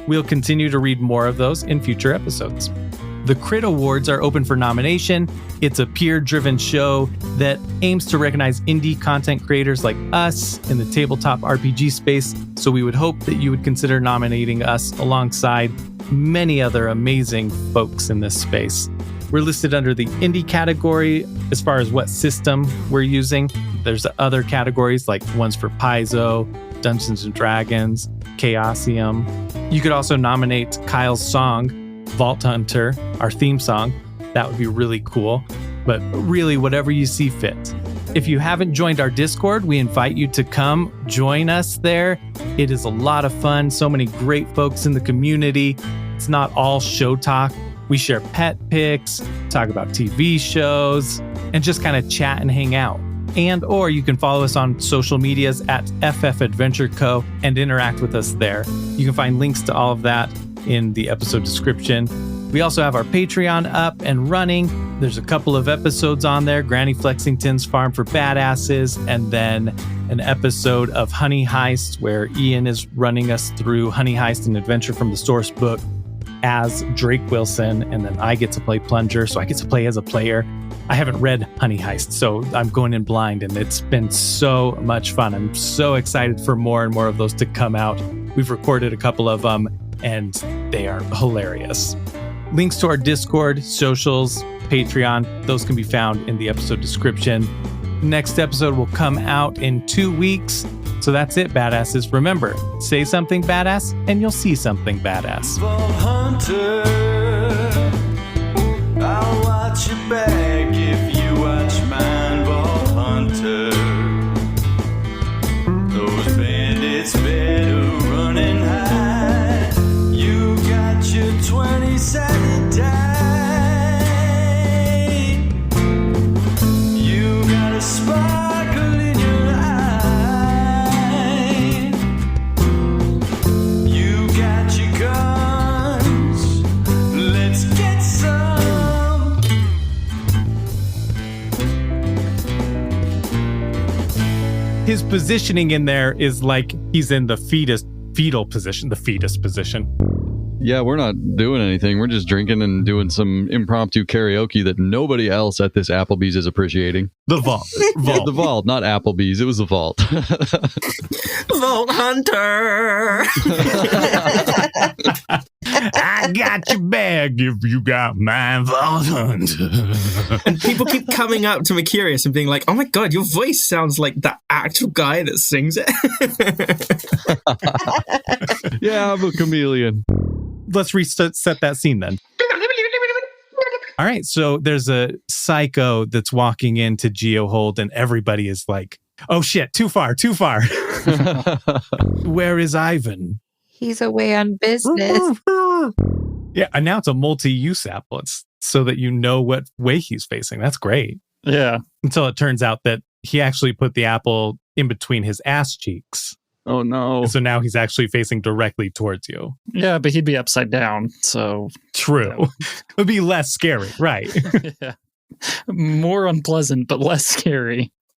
We'll continue to read more of those in future episodes. The Crit Awards are open for nomination. It's a peer-driven show that aims to recognize indie content creators like us in the tabletop RPG space, so we would hope that you would consider nominating us alongside many other amazing folks in this space. We're listed under the indie category as far as what system we're using. There's other categories like ones for Paizo, Dungeons & Dragons, Chaosium. You could also nominate Kyle's song, Vault Hunter, our theme song. That would be really cool. But really, whatever you see fit. If you haven't joined our Discord, we invite you to come join us there. It is a lot of fun. So many great folks in the community. It's not all show talk. We share pet pics, talk about TV shows, and just kind of chat and hang out. Or you can follow us on social medias at FF Adventure Co. and interact with us there. You can find links to all of that in the episode description. We also have our Patreon up and running. There's a couple of episodes on there, Granny Flexington's Farm for Badasses, and then an episode of Honey Heist where Ian is running us through Honey Heist, an adventure from the Sourcebook as Drake Wilson, and then I get to play Plunger, so I get to play as a player. I haven't read Honey Heist, so I'm going in blind, and it's been so much fun. I'm so excited for more and more of those to come out. We've recorded a couple of them, and they are hilarious. Links to our Discord, socials, Patreon, those can be found in the episode description. Next episode will come out in 2 weeks. So that's it, badasses. Remember, say something badass and you'll see something badass. Vault Hunter, I'll watch your back if you watch mine, Vault Hunter. Those bandits better run and hide. You got your 20-sided die. You got a sparkle in your eye. You got your guns. Let's get some. His positioning in there is like he's in the fetal position, the fetus position. Yeah, we're not doing anything. We're just drinking and doing some impromptu karaoke that nobody else at this Applebee's is appreciating. The vault. Yeah, the vault, not Applebee's. It was the vault. Vault Hunter! I got your bag if you got mine, Vault Hunter. And people keep coming up to me curious and being like, oh my god, your voice sounds like that actual guy that sings it. Yeah, I'm a chameleon. Let's reset that scene then. All right, so there's a psycho that's walking into Geohold and everybody is like, oh shit, too far. Where is Ivan? He's away on business. Yeah, and now it's a multi-use apple. It's so that you know what way he's facing. That's great. Yeah. Until it turns out that he actually put the apple in between his ass cheeks. Oh, no. So now he's actually facing directly towards you. Yeah, but he'd be upside down, so... True. It would be less scary, right? Yeah. More unpleasant, but less scary.